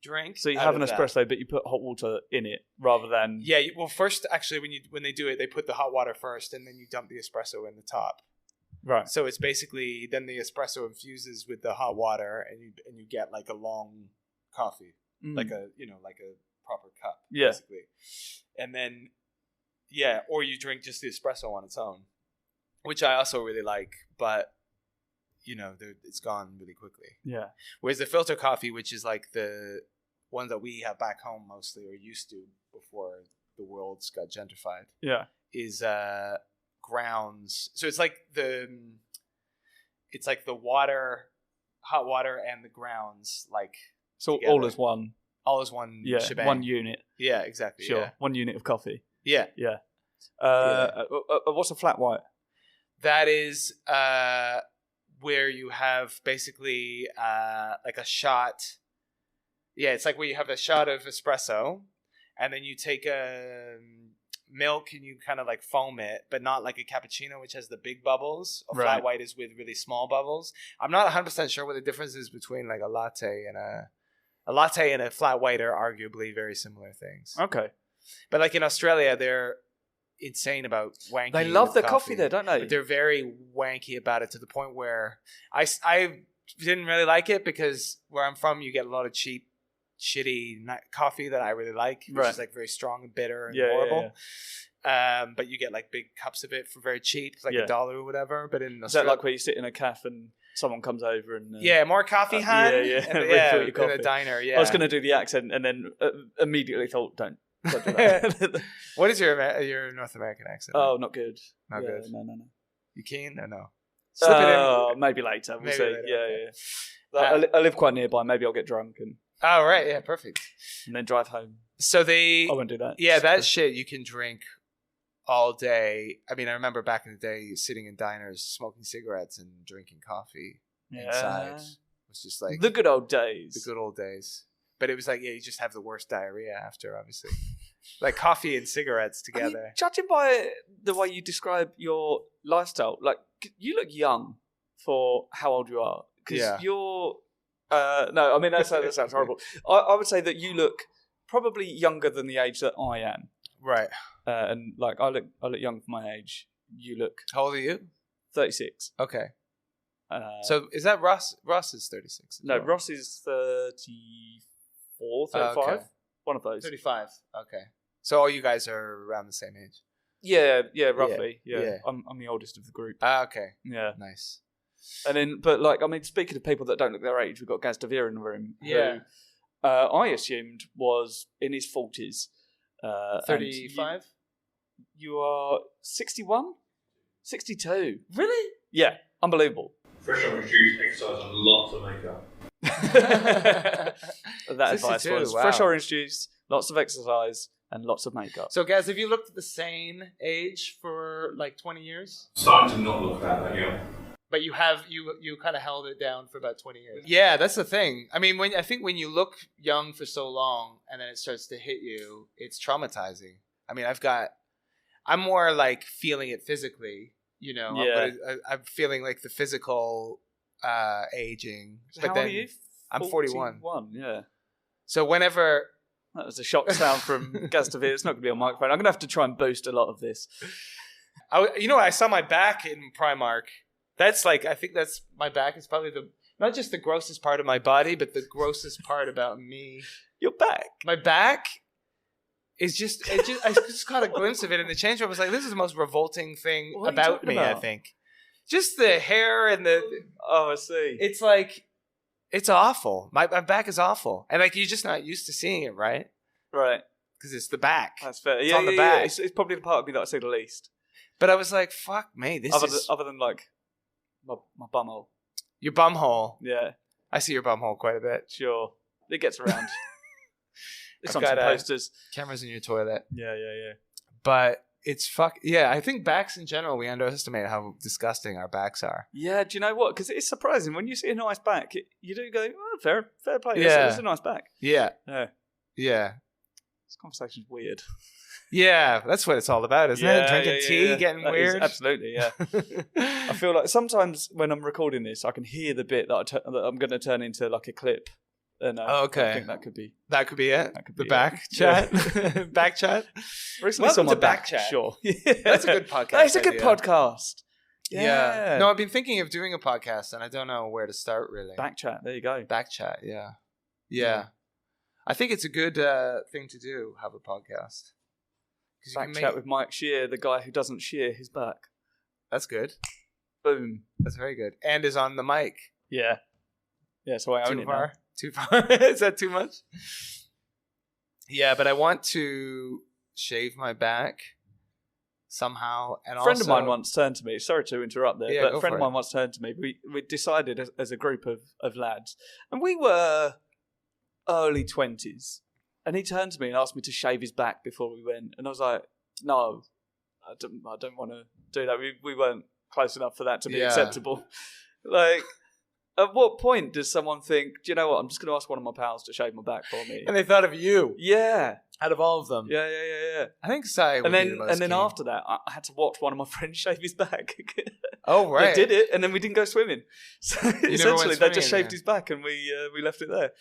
drink. So you have an espresso, but you put hot water in it rather than. Yeah. Well, first actually, when they do it, they put the hot water first, and then you dump the espresso in the top. Right. So it's basically then the espresso infuses with the hot water, and you get like a long coffee, like a proper cup, basically. And then, or you drink just the espresso on its own, which I also really like, but it's gone really quickly. Yeah. Whereas the filter coffee, which is like the one that we have back home mostly, or used to before the world's got gentrified, is grounds. So it's like the water, hot water, and the grounds, like so together. all as one. All as one shebang. One unit. Yeah, exactly. Sure. Yeah. 1 unit of coffee. Yeah. Yeah. What's a flat white? That is where you have basically like a shot. Yeah, it's like where you have a shot of espresso, and then you take milk and you kind of like foam it, but not like a cappuccino, which has the big bubbles. A flat white is with really small bubbles. I'm not 100% sure what the difference is between like a latte and a flat white are arguably very similar things. Okay. But like in Australia, they're insane about wanky. They love with their coffee there, don't they? But they're very wanky about it to the point where I didn't really like it because where I'm from, you get a lot of cheap, shitty coffee that I really like, which is like very strong and bitter and horrible. Yeah. But you get like big cups of it for very cheap, like $1 or whatever. But in Australia, is that like where you sit in a cafe and someone comes over and more coffee, hun. In a diner. Yeah, I was going to do the accent and then immediately thought, don't do that. What is your North American accent? Oh, not good. Not good. No. You keen or no? Slip it in. Maybe later. We'll see. Later, Yeah. I live quite nearby. Maybe I'll get drunk and. Oh right, yeah, perfect. And then drive home. So I won't do that. Yeah, that shit you can drink all day. I mean, I remember back in the day sitting in diners, smoking cigarettes and drinking coffee inside. It was just like the good old days. The good old days. But it was like, you just have the worst diarrhea after, obviously. Like coffee and cigarettes together. I mean, judging by the way you describe your lifestyle, like you look young for how old you are. Because you're. No, I mean that sounds horrible. I would say that you look probably younger than the age that I am. Right. And like I look young for my age. You look. How old are you? 36. Okay. So is that Ross? Ross is 36. No, well. Ross is 34, 35. Okay. One of those. 35. Okay. So all you guys are around the same age. Yeah, roughly. Yeah. I'm the oldest of the group. Okay. Yeah. Nice. And then, but like, I mean, speaking of people that don't look their age, we've got Gaz Devere in the room. Yeah. Who, I assumed was in his 40s. 35? You are 61? 62. Really? Yeah. Unbelievable. Fresh orange juice, exercise, and lots of makeup. That advice was fresh orange juice, lots of exercise, and lots of makeup. So, guys, have you looked at the same age for like 20 years? Starting to not look that young. But you have you kind of held it down for about 20 years. Yeah, that's the thing. I mean, I think when you look young for so long and then it starts to hit you, it's traumatizing. I mean, I'm more like feeling it physically, you know. Yeah. I'm feeling like the physical aging. How old are you? I'm 41. Yeah. So whenever... That was a shock sound from Gaz Devere. It's not going to be on microphone. I'm going to have to try and boost a lot of this. I saw my back in Primark. That's like, I think that's my back is probably not just the grossest part of my body, but the grossest part about me. Your back? My back is I just caught a glimpse of it in the change room. I was like, this is the most revolting thing about me, I think. Just the hair and the... Oh, I see. It's like, it's awful. My back is awful. And like, you're just not used to seeing it, right? Right. Because it's the back. That's fair. It's on the back. Yeah. It's probably the part of me that I see the least. But I was like, fuck me. Other than like... My bumhole. Your bumhole. Yeah. I see your bumhole quite a bit. Sure. It gets around. It's I've on got some posters. Cameras in your toilet. Yeah. But it's I think backs in general, we underestimate how disgusting our backs are. Yeah, do you know what? Because it's surprising. When you see a nice back, you do go, oh, fair play. Yeah. It's a nice back. Yeah. Yeah. This conversation's weird. Yeah, that's what it's all about, isn't it? Drinking tea, getting that weird. Absolutely, yeah. I feel like sometimes when I'm recording this, I can hear the bit that I'm going to turn into like a clip. And okay. I think that could be it. That could be the back chat. Back chat. Recently Welcome to back chat. Sure. That's a good podcast. That's a good podcast. Yeah. No, I've been thinking of doing a podcast, and I don't know where to start. Really. Back chat. There you go. Back chat. Yeah. I think it's a good thing to do. Have a podcast. Back chat with Mike Shear, the guy who doesn't shear his back. That's good. Boom. That's very good. And is on the mic. Yeah. Yeah, so I own it now. Too far? Is that too much? Yeah, but I want to shave my back somehow. And a friend of mine once turned to me. Sorry to interrupt there, but a friend of mine once turned to me. We decided as a group of lads, and we were early 20s. And he turned to me and asked me to shave his back before we went. And I was like, no, I don't want to do that. We weren't close enough for that to be acceptable. Like, at what point does someone think, do you know what, I'm just going to ask one of my pals to shave my back for me? And they thought of you. Yeah. Out of all of them. Yeah. I think Sai would be the most keen. After that, I had to watch one of my friends shave his back. Oh, right. They did it, and then we didn't go swimming. So essentially, they just shaved his back, and we left it there.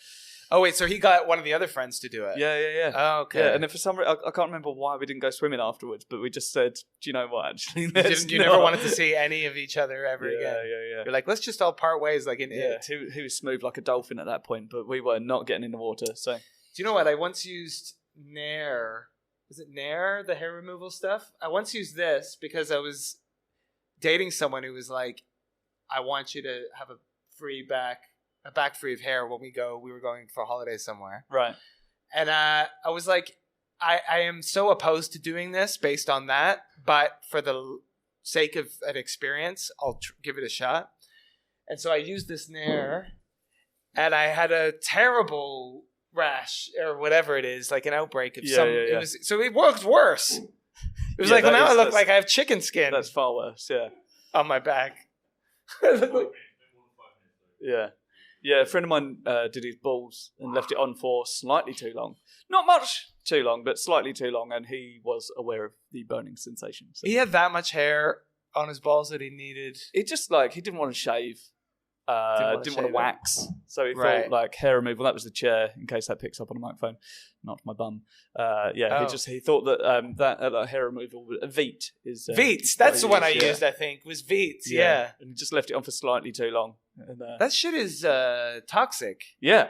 Oh wait, so he got one of the other friends to do it. Yeah. Oh, okay. Yeah, and then for some reason, I can't remember why we didn't go swimming afterwards, but we just said, do you know what, actually? You never wanted to see any of each other ever again. Yeah. You're like, let's just all part ways like in it. He was smooth like a dolphin at that point, but we were not getting in the water, so. Do you know what? I once used Nair. Is it Nair, the hair removal stuff? I once used this because I was dating someone who was like, I want you to have a back free of hair when we were going for a holiday somewhere. Right. And I was like, I am so opposed to doing this based on that, but for the sake of an experience, I'll give it a shot. And so I used this Nair, and I had a terrible rash or whatever it is, like an outbreak of It was, so it worked worse. It was like, well, now I look like I have chicken skin. That's far worse, yeah. On my back. Yeah. Yeah, a friend of mine did his balls and left it on for slightly too long. Not much too long, but slightly too long, and he was aware of the burning sensation. So. He had that much hair on his balls that he needed. It just he didn't want to shave. Didn't want to wax. So he Right. thought like hair removal, that was the chair, in case that picks up on a microphone, not my bum. He thought that that hair removal, Veet is... Veets, that's the one I used, I think, was Veets, yeah. And he just left it on for slightly too long. And, that shit is toxic. Yeah,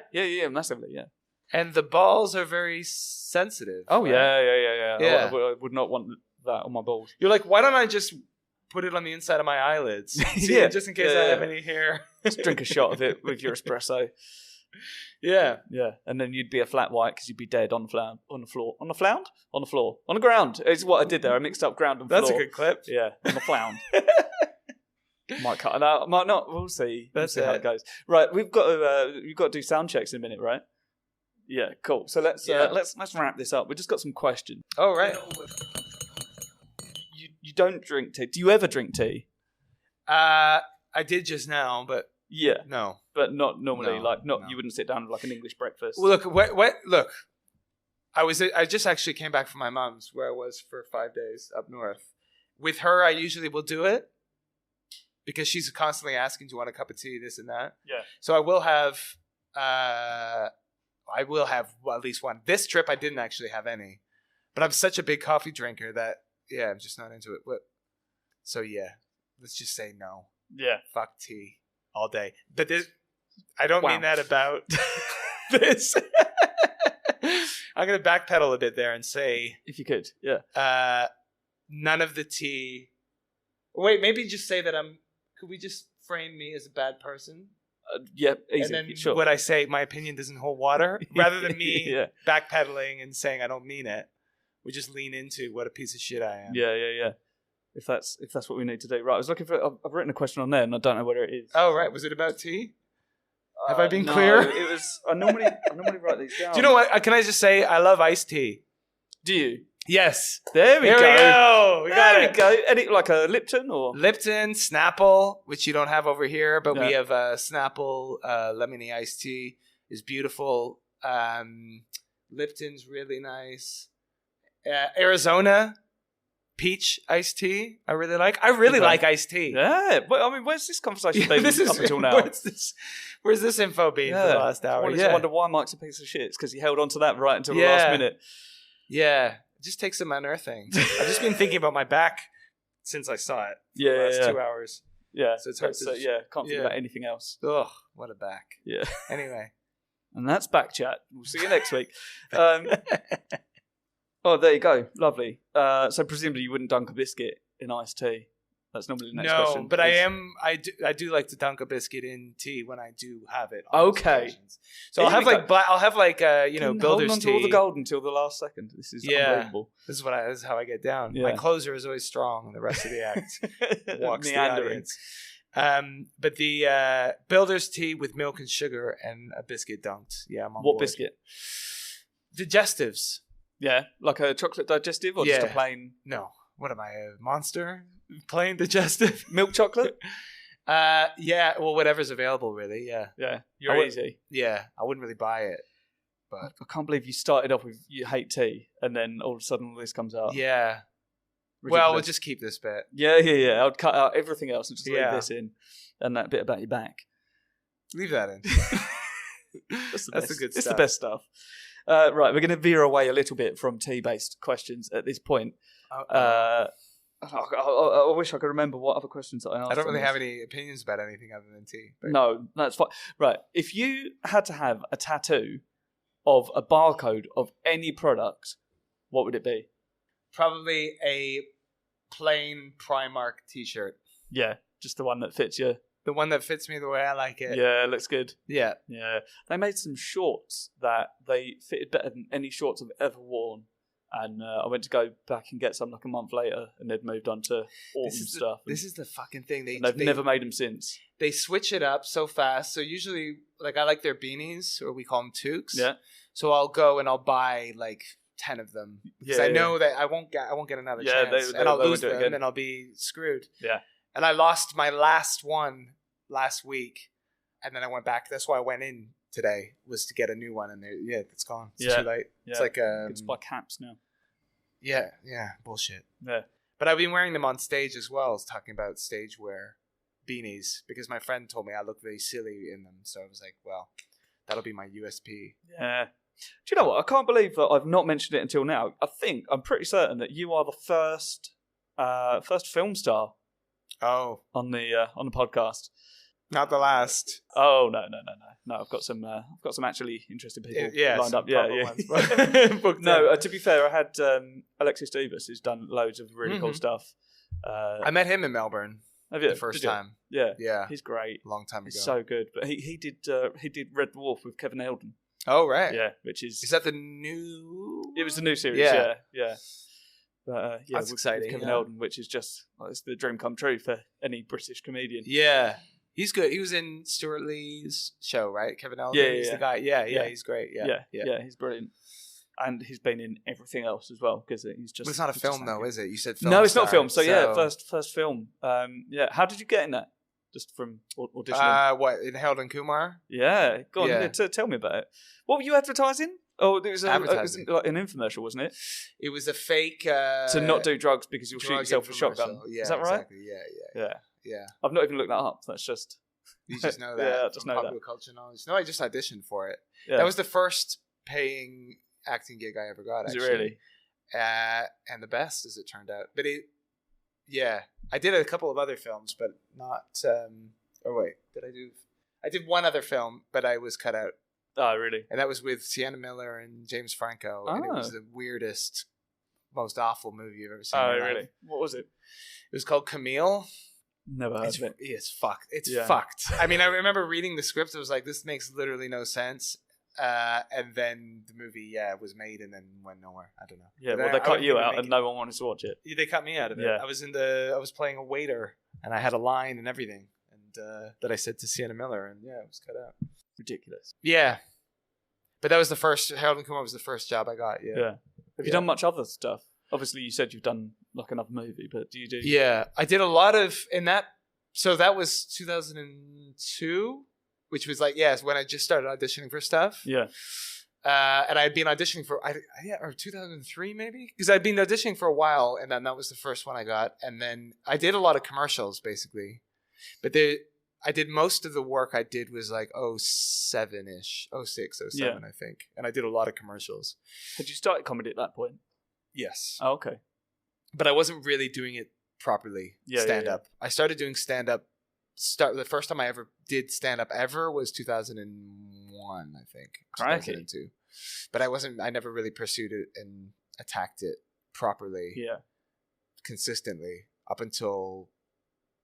massively, yeah. And the balls are very sensitive. Oh, right? Yeah. I would not want that on my balls. You're like, why don't I just put it on the inside of my eyelids? See, just in case I have any hair. Just drink a shot of it with your espresso. Yeah. And then you'd be a flat white because you'd be dead on the floor. On the ground. It's what I did there. I mixed up ground and floor. That's a good clip. Yeah, on the flound. Might cut it out, might not. We'll see. We'll see how it goes. Right, we've got to do sound checks in a minute, right? Yeah, cool. So let's wrap this up. We just got some questions. Oh, right. You don't drink tea. Do you ever drink tea? I did just now, but yeah, no, but not normally. No. You wouldn't sit down with like an English breakfast. Well, look. I just actually came back from my mom's where I was for 5 days up north. With her, I usually will do it because she's constantly asking, "Do you want a cup of tea?" This and that. Yeah. So I will have. At least one. This trip, I didn't actually have any, but I'm such a big coffee drinker that I'm just not into it. So let's just say no. Yeah. Fuck tea all day. But I don't mean that about this. I'm going to backpedal a bit there and say, if you could, none of the tea. Wait, maybe just say that could we just frame me as a bad person? Yeah, easy. And then sure. what I say, my opinion doesn't hold water, rather than me Yeah. backpedaling and saying I don't mean it. We just lean into what a piece of shit I am. Yeah. If that's what we need to do, right? I was looking for. I've written a question on there, and I don't know whether it is. Oh, right. Was it about tea? Have I been clear? It was. I normally write these down. Do you know what? Can I just say I love iced tea? Do you? Yes. There we go. We got it. There we go. Any like a Lipton or Lipton, Snapple, which you don't have over here, but we Yeah. have Snapple lemony iced tea is beautiful. Lipton's really nice. Arizona peach iced tea, I really like. I really like iced tea. Yeah, but I mean, where's this conversation been up until now? Where's this info been for the last hour? I wonder why Mike's a piece of shit. It's because he held on to that right until the last minute. Yeah, it just takes some unearthing. I've just been thinking about my back since I saw it. For the last 2 hours. Yeah, so it's hard to. Can't think about anything else. Ugh, what a back. Yeah. Anyway, and that's back chat. We'll see you next week. Oh, there you go. Lovely. So presumably you wouldn't dunk a biscuit in iced tea. That's normally the next question. No, but I do like to dunk a biscuit in tea when I do have it. Okay. So I'll have builder's holding on tea. to all the gold until the last second. This is unbelievable. This is how I get down. Yeah. My closer is always strong, and the rest of the act walks the Meandering. audience. But the builder's tea with milk and sugar and a biscuit dunked. Yeah, I'm on What board. biscuit? Digestives. Yeah, like a chocolate digestive or just a plain No. What am I, a monster? Plain digestive? milk chocolate? Yeah, well, whatever's available, really, yeah. Yeah, you're easy. Yeah, I wouldn't really buy it. But I can't believe you started off with you hate tea and then all of a sudden all this comes out. yeah. Ridiculous. Well, we'll just keep this bit. Yeah. I'd cut out everything else and just leave this in and that bit about your back. Leave that in. That's the good It's stuff. the best stuff. Right, we're going to veer away a little bit from tea-based questions at this point. I wish I could remember what other questions that I asked. I don't really on this. have any opinions about anything other than tea. But No, that's fine. Right, if you had to have a tattoo of a barcode of any product, what would it be? probably a plain Primark T-shirt. Yeah, just the one that fits you. The one that fits me the way I like it. Yeah, looks good. Yeah. Yeah, they made some shorts that they fitted better than any shorts I've ever worn. And I went to go back and get some like a month later, and they'd moved on to autumn stuff. This is the fucking thing. And they've never made them since. They switch it up so fast. So usually, like, I like their beanies, or we call them toques. Yeah. So I'll go and I'll buy like 10 of them because I know that I won't get another chance, and I'll lose them, and I'll be screwed. Yeah. And I lost my last one last week, and then I went back. That's why I went in today, was to get a new one, and it's gone. It's too late. Yeah. It's like it's by caps now. Yeah, bullshit. Yeah. But I've been wearing them on stage as well, talking about stage wear beanies, because my friend told me I look very silly in them. So I was like, well, that'll be my USP. Yeah. Do you know what? I can't believe that I've not mentioned it until now. I'm pretty certain that you are the first film star on the podcast. Not the last. Oh no! I've got some actually interesting people lined up. Yeah. No, to be fair, I had Alexis Deaves, who's done loads of really cool stuff. I met him in Melbourne. Have you? The first time? Yeah, he's great. A long time ago. He's so good. But he did Red Dwarf with Kevin Eldon. Oh right. Yeah, which is that the new? It was the new series. Yeah. But that's exciting. With Kevin Eldon, which is just it's the dream come true for any British comedian. Yeah. He's good. He was in Stuart Lee's show, right? Kevin Eldon. Yeah, he's the guy. Yeah, he's great. Yeah, he's brilliant. And he's been in everything else as well, because he's just. Well, it's not a film, though, is it? You said film. No, it's not a film. So yeah, first film. How did you get in that? Just from auditioning? What, in Harold and Kumar? Yeah, go on. Tell me about it. What were you advertising? Oh, it was advertising. Like an infomercial, wasn't it? It was a fake. To not do drugs because you'll shoot yourself with a shotgun. Yeah, is that right? Exactly. Yeah. I've not even looked that up. That's just. You just know that. Yeah, I just know popular that. culture knowledge. No, I just auditioned for it. Yeah. That was the first paying acting gig I ever got. Is actually. it really? And the best, as it turned out. But I did a couple of other films, but not. I did one other film, but I was cut out. Oh, really? And that was with Sienna Miller and James Franco. And it was the weirdest, most awful movie you've ever seen. Oh, really? What was it? It was called Camille. Never heard of it. It's fucked. It's fucked. I mean, I remember reading the script. I was like, this makes literally no sense. And then the movie, was made and then went nowhere. I don't know. Yeah, well, they cut you out and no one wanted to watch it. They cut me out of it. Yeah. I was playing a waiter and I had a line and everything. And that I said to Sienna Miller, and it was cut out. Ridiculous. Yeah. But that was the first, Harold and Kumar was the first job I got. Yeah. Have you done much other stuff? Obviously, you said you've done like another movie, but do you do? Yeah, I did a lot of in that. So that was 2002, which was like when I just started auditioning for stuff. Yeah, and I had been auditioning for or 2003 maybe, because I'd been auditioning for a while, and then that was the first one I got, and then I did a lot of commercials basically, but I did most of the work I did was like 07-ish, 06, 07, I think, and I did a lot of commercials. Had you started comedy at that point? Yes. Oh, okay. But I wasn't really doing it properly. Stand up. I started doing stand up. The first time I ever did stand up ever was 2001, I think. 2002. But I never really pursued it and attacked it properly. Yeah. Consistently up until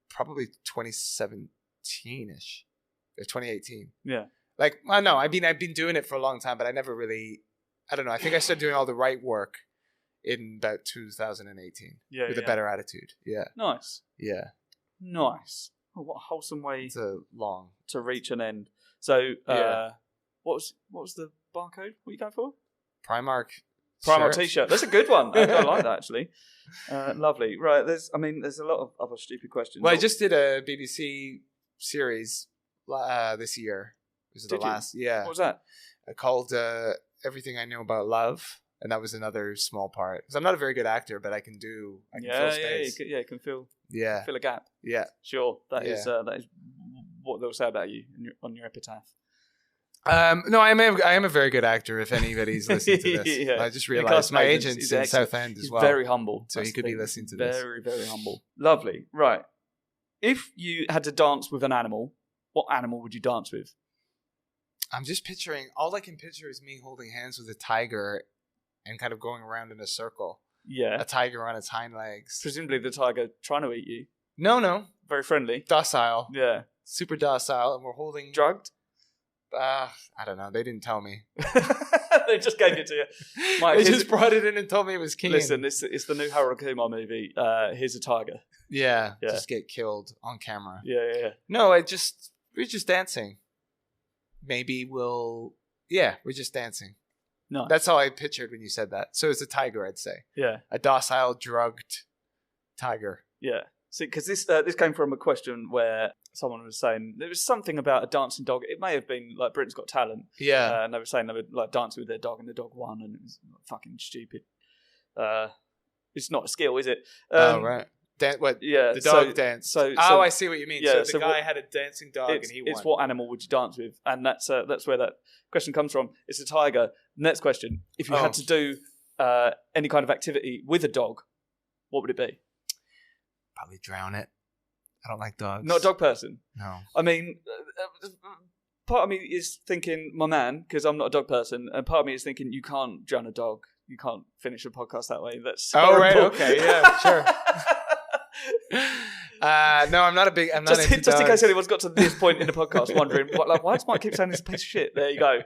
probably 2017-ish or 2018. Yeah. Like, I know, I've been doing it for a long time, but I never really, I don't know. I think I started doing all the right work in about 2018 with a better attitude. Yeah. Nice. Yeah. Nice. Oh, what a wholesome way to reach an end. So, what was the barcode? What are you going for? Primark T-shirt. That's a good one. I like that actually. Lovely. Right. There's a lot of other stupid questions. Well, I just did a BBC series this year. This is the last. Yeah. What was that? Called Everything I Know About Love. And that was another small part. Because I'm not a very good actor, but I can fill space. You can fill a gap. Yeah. Sure. That is what they'll say about you on your epitaph. No, I am a very good actor. If anybody's listening to this, Yeah. I just realized my agent's He's in excellent. Southend as He's well. very humble. So That's he could the be thing. listening to this. Very, very humble. Lovely. Right. If you had to dance with an animal, what animal would you dance with? I'm just picturing. All I can picture is me holding hands with a tiger, and kind of going around in a circle. Yeah. A tiger on its hind legs. Presumably the tiger trying to eat you. No, Very friendly. docile, Yeah. super docile, and we're holding. Drugged? I don't know. They didn't tell me. They just gave it to you. Mike, They here's- just brought it in and told me it was keen. Listen, it's the new Harold Kumar movie. Here's a tiger. Yeah, Yeah. just get killed on camera. Yeah. No, we're just dancing. Maybe we're just dancing. Nice. That's all I pictured when you said that. So it's a tiger, I'd say. Yeah. A docile, drugged tiger. Yeah. See, because this came from a question where someone was saying there was something about a dancing dog. It may have been like Britain's Got Talent. Yeah. And they were saying they were like dancing with their dog, and the dog won, and it was fucking stupid. It's not a skill, is it? Right. What? Yeah. The dog dance. I see what you mean. Yeah, so the so guy what- had a dancing dog and he won. It's what animal would you dance with, and that's where that question comes from. It's a tiger. Next question: if you had to do any kind of activity with a dog, what would it be? Probably drown it. I don't like dogs. Not a dog person. No. I mean, part of me is thinking my man, because I'm not a dog person, and part of me is thinking you can't drown a dog. You can't finish a podcast that way. That's Oh, right. horrible. Okay. Yeah, sure. No, I'm not a big. I'm not into just in dogs. case anyone's got to this point in the podcast wondering, why does Mike keep saying this piece of shit? There you go,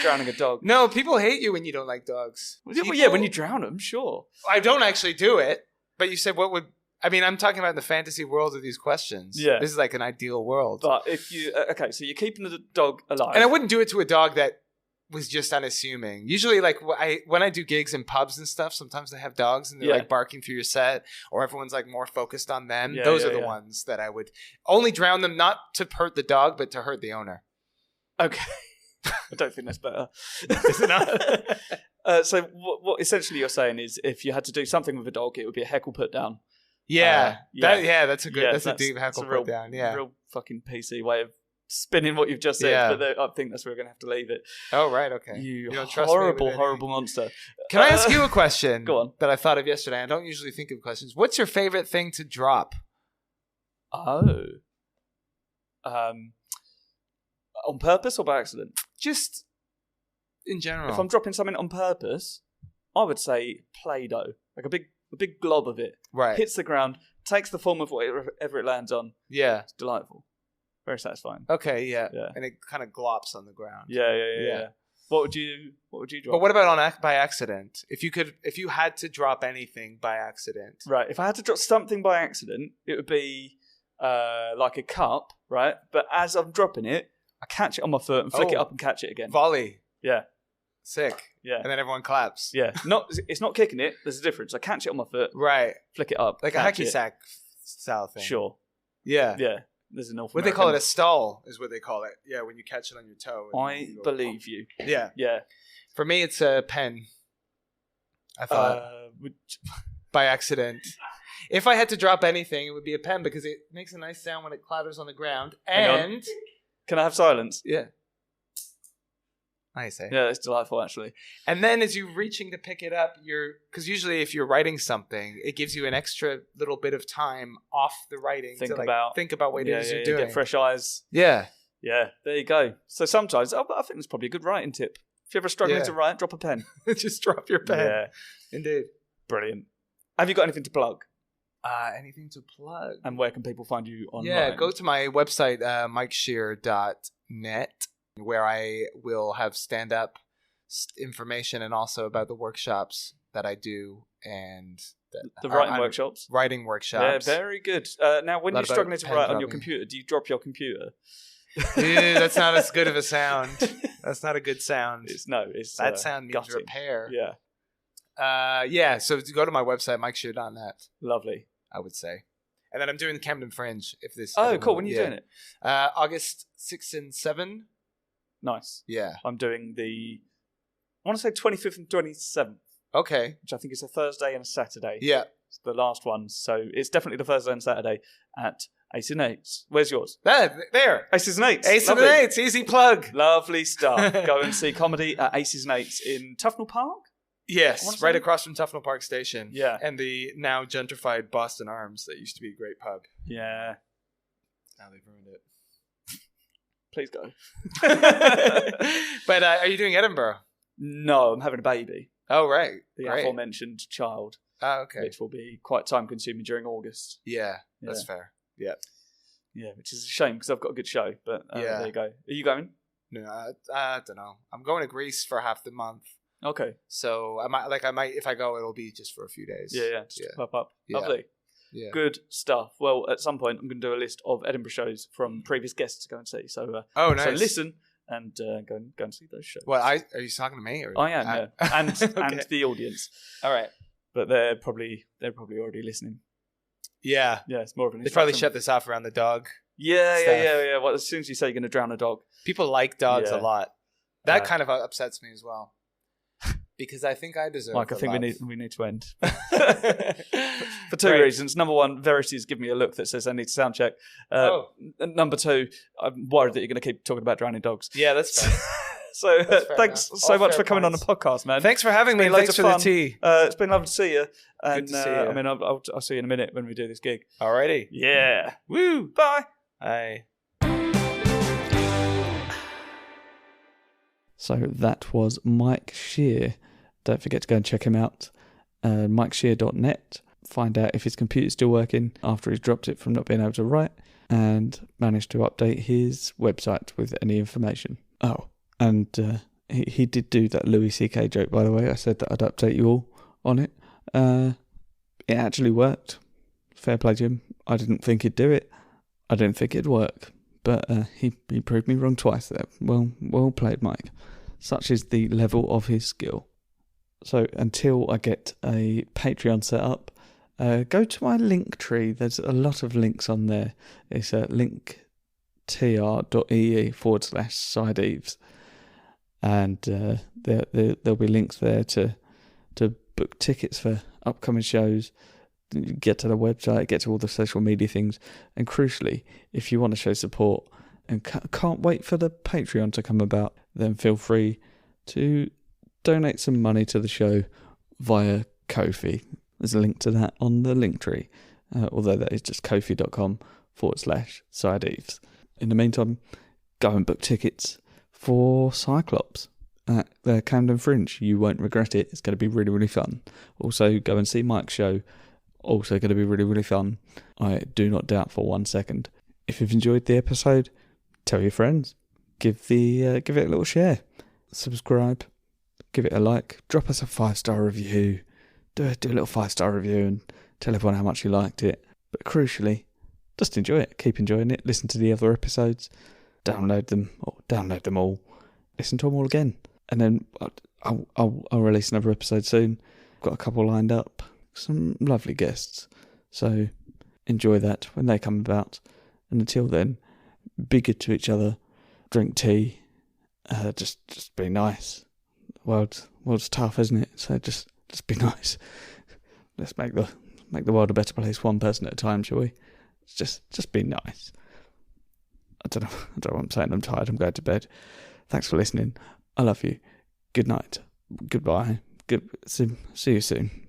drowning a dog. No, people hate you when you don't like dogs. Well, yeah, when you drown them, sure. I don't actually do it, but you said what would. I mean, I'm talking about the fantasy world of these questions. Yeah. This is like an ideal world. But if you okay, so you're keeping the dog alive, And I wouldn't do it to a dog that was just unassuming. Usually, like when I do gigs in pubs and stuff, sometimes they have dogs and they're Yeah. like barking through your set, or everyone's like more focused on them. Yeah, Those yeah, are the yeah. ones that I would only drown them, not to hurt the dog, but to hurt the owner. Okay. I don't think that's better. Is it not? So what essentially you're saying is if you had to do something with a dog, it would be a heckle put down. Yeah, yeah. that's a good. Yeah, that's a deep heckle real, put down. Yeah. real fucking PC way of spinning what you've just said. Yeah. But I think that's where we're going to have to leave it. Oh right, okay. You don't trust me with horrible, any- horrible monster. Can I ask you a question? Go on. That I thought of yesterday. I don't usually think of questions. What's your favorite thing to drop? Oh. On purpose or by accident? Just in general. If I'm dropping something on purpose, I would say Play-Doh, like a big glob of it, right. hits the ground, takes the form of whatever it lands on. Yeah. It's delightful, very satisfying. Okay. Yeah. Yeah. And it kind of glops on the ground. Yeah. What would you drop? But what about by accident? If you had to drop anything by accident, Right, if I had to drop something by accident, it would be like a cup, right? But as I'm dropping it, I catch it on my foot and flick it up and catch it again. volley, Yeah, sick, yeah, and then everyone claps. yeah. It's not kicking it. There's a difference. I catch it on my foot, Right, flick it up, like a catch hacky it. sack style thing. Sure. Yeah. Yeah. There's an awful. What they call it, a stall, is what they call it. Yeah, when you catch it on your toe. and I you go, believe you. oh. Yeah. Yeah. For me, it's a pen. I thought by accident. If I had to drop anything, it would be a pen because it makes a nice sound when it clatters on the ground. Hang on. And Can I have silence? yeah, nice. Eh? Yeah, it's delightful actually. And then as you're reaching to pick it up, because usually if you're writing something, it gives you an extra little bit of time off the writing Think to about what it is you're doing. Get fresh eyes. Yeah. Yeah, there you go. So sometimes I think it's probably a good writing tip. If you're ever struggling Yeah. to write, drop a pen. Just drop your pen. Yeah, Indeed. brilliant. Have you got anything to plug? Anything to plug? And where can people find you online? Yeah, go to my website, mikeshear.net, where I will have stand-up information and also about the workshops that I do and the writing workshops. Writing Yeah, workshops. very good. Now, when Lot you're about struggling to pen write on your dropping. computer, do you drop your computer? Ew, that's not as good of a sound. That's not a good sound. It's That sound needs gutting. repair. Yeah, Yeah, so to go to my website, mikeshear.net, lovely. I would say. And then I'm doing the Camden Fringe. If this. Oh, cool. When are you doing it? August 6 and 7. Nice. Yeah. I'm doing I want to say 25th and 27th, Okay. which I think is a Thursday and a Saturday. Yeah. It's the last one. So it's definitely the Thursday and Saturday at Aces and Eights. Where's yours? There. Aces and Eights. Aces and Lovely. Eights. Easy plug. Lovely stuff. Go and see comedy at Aces and Eights in Tufnell Park. Yes, right across from Tufnell Park Station. Yeah. And the now gentrified Boston Arms that used to be a great pub. Yeah. Now they've ruined it. Please go. But are you doing Edinburgh? No, I'm having a baby. Oh, right. The Great. aforementioned child. Oh, okay. Which will be quite time consuming during August. Yeah, that's fair. Yeah. Yeah, which is a shame because I've got a good show. But there you go. Are you going? No, I don't know. I'm going to Greece for half the month. Okay. So I might if I go, it'll be just for a few days. Yeah. Just to pop up. Yeah. Lovely. Yeah. Good stuff. Well, at some point, I'm going to do a list of Edinburgh shows from previous guests to go and see. So, nice. So listen and go and see those shows. Well, are you talking to me? Or I am, yeah. And Okay. and the audience. All right. But they're probably already listening. Yeah. Yeah, it's more of an. They probably shut this off around the dog. Yeah. Well, as soon as you say you're going to drown a dog, people like dogs a lot. That Yeah. kind of upsets me as well. Because I think I deserve. Mike, I think love. we need to end for two reasons. Number one, Verity's given me a look that says I need to sound check. Number two, I'm worried that you're going to keep talking about drowning dogs. Yeah, that's fair. So That's fair thanks enough. so All much fair for coming points. on the podcast, man. Thanks for having me. Been loads Thanks of for fun. the tea. It's been lovely to see you. And, Good to see you. I mean, I'll see you in a minute when we do this gig. Alrighty. Yeah. Woo. Bye. Bye. So that was Mike Shear. Don't forget to go and check him out. MikeShear.net. Find out if his computer's still working after he's dropped it from not being able to write, and managed to update his website with any information. Oh, and he did do that Louis C.K. joke, by the way. I said that I'd update you all on it. It actually worked. Fair play to him. I didn't think he'd do it. I didn't think it'd work. But he proved me wrong twice there. Well played, Mike. Such is the level of his skill. So until I get a Patreon set up, go to my Linktree. There's a lot of links on there. It's linktr.ee/sideeves. And there'll be links there to book tickets for upcoming shows, get to the website, get to all the social media things. And crucially, if you want to show support and can't wait for the Patreon to come about, then feel free to donate some money to the show via Ko-fi. There's a link to that on the Linktree, although that is just kofi.com/sideeves. In the meantime, go and book tickets for Cyclops at the Camden Fringe. You won't regret it. It's going to be really, really fun. Also, go and see Mike's show. Also going to be really, really fun. I do not doubt for 1 second. If you've enjoyed the episode, tell your friends. Give it a little share. Subscribe. Give it a like. Drop us a 5-star review. Do a little 5-star review and tell everyone how much you liked it. But crucially, just enjoy it. Keep enjoying it. Listen to the other episodes. Download them or download them all. Listen to them all again. And then I'll release another episode soon. Got a couple lined up. Some lovely guests. So enjoy that when they come about. And until then, be good to each other. Drink tea. Just be nice. World's tough, isn't it? So just be nice. Let's make the world a better place, one person at a time, shall we? Just be nice. I don't know what I'm saying. I'm tired. I'm going to bed. Thanks for listening. I love you. Good night. Goodbye. See you soon.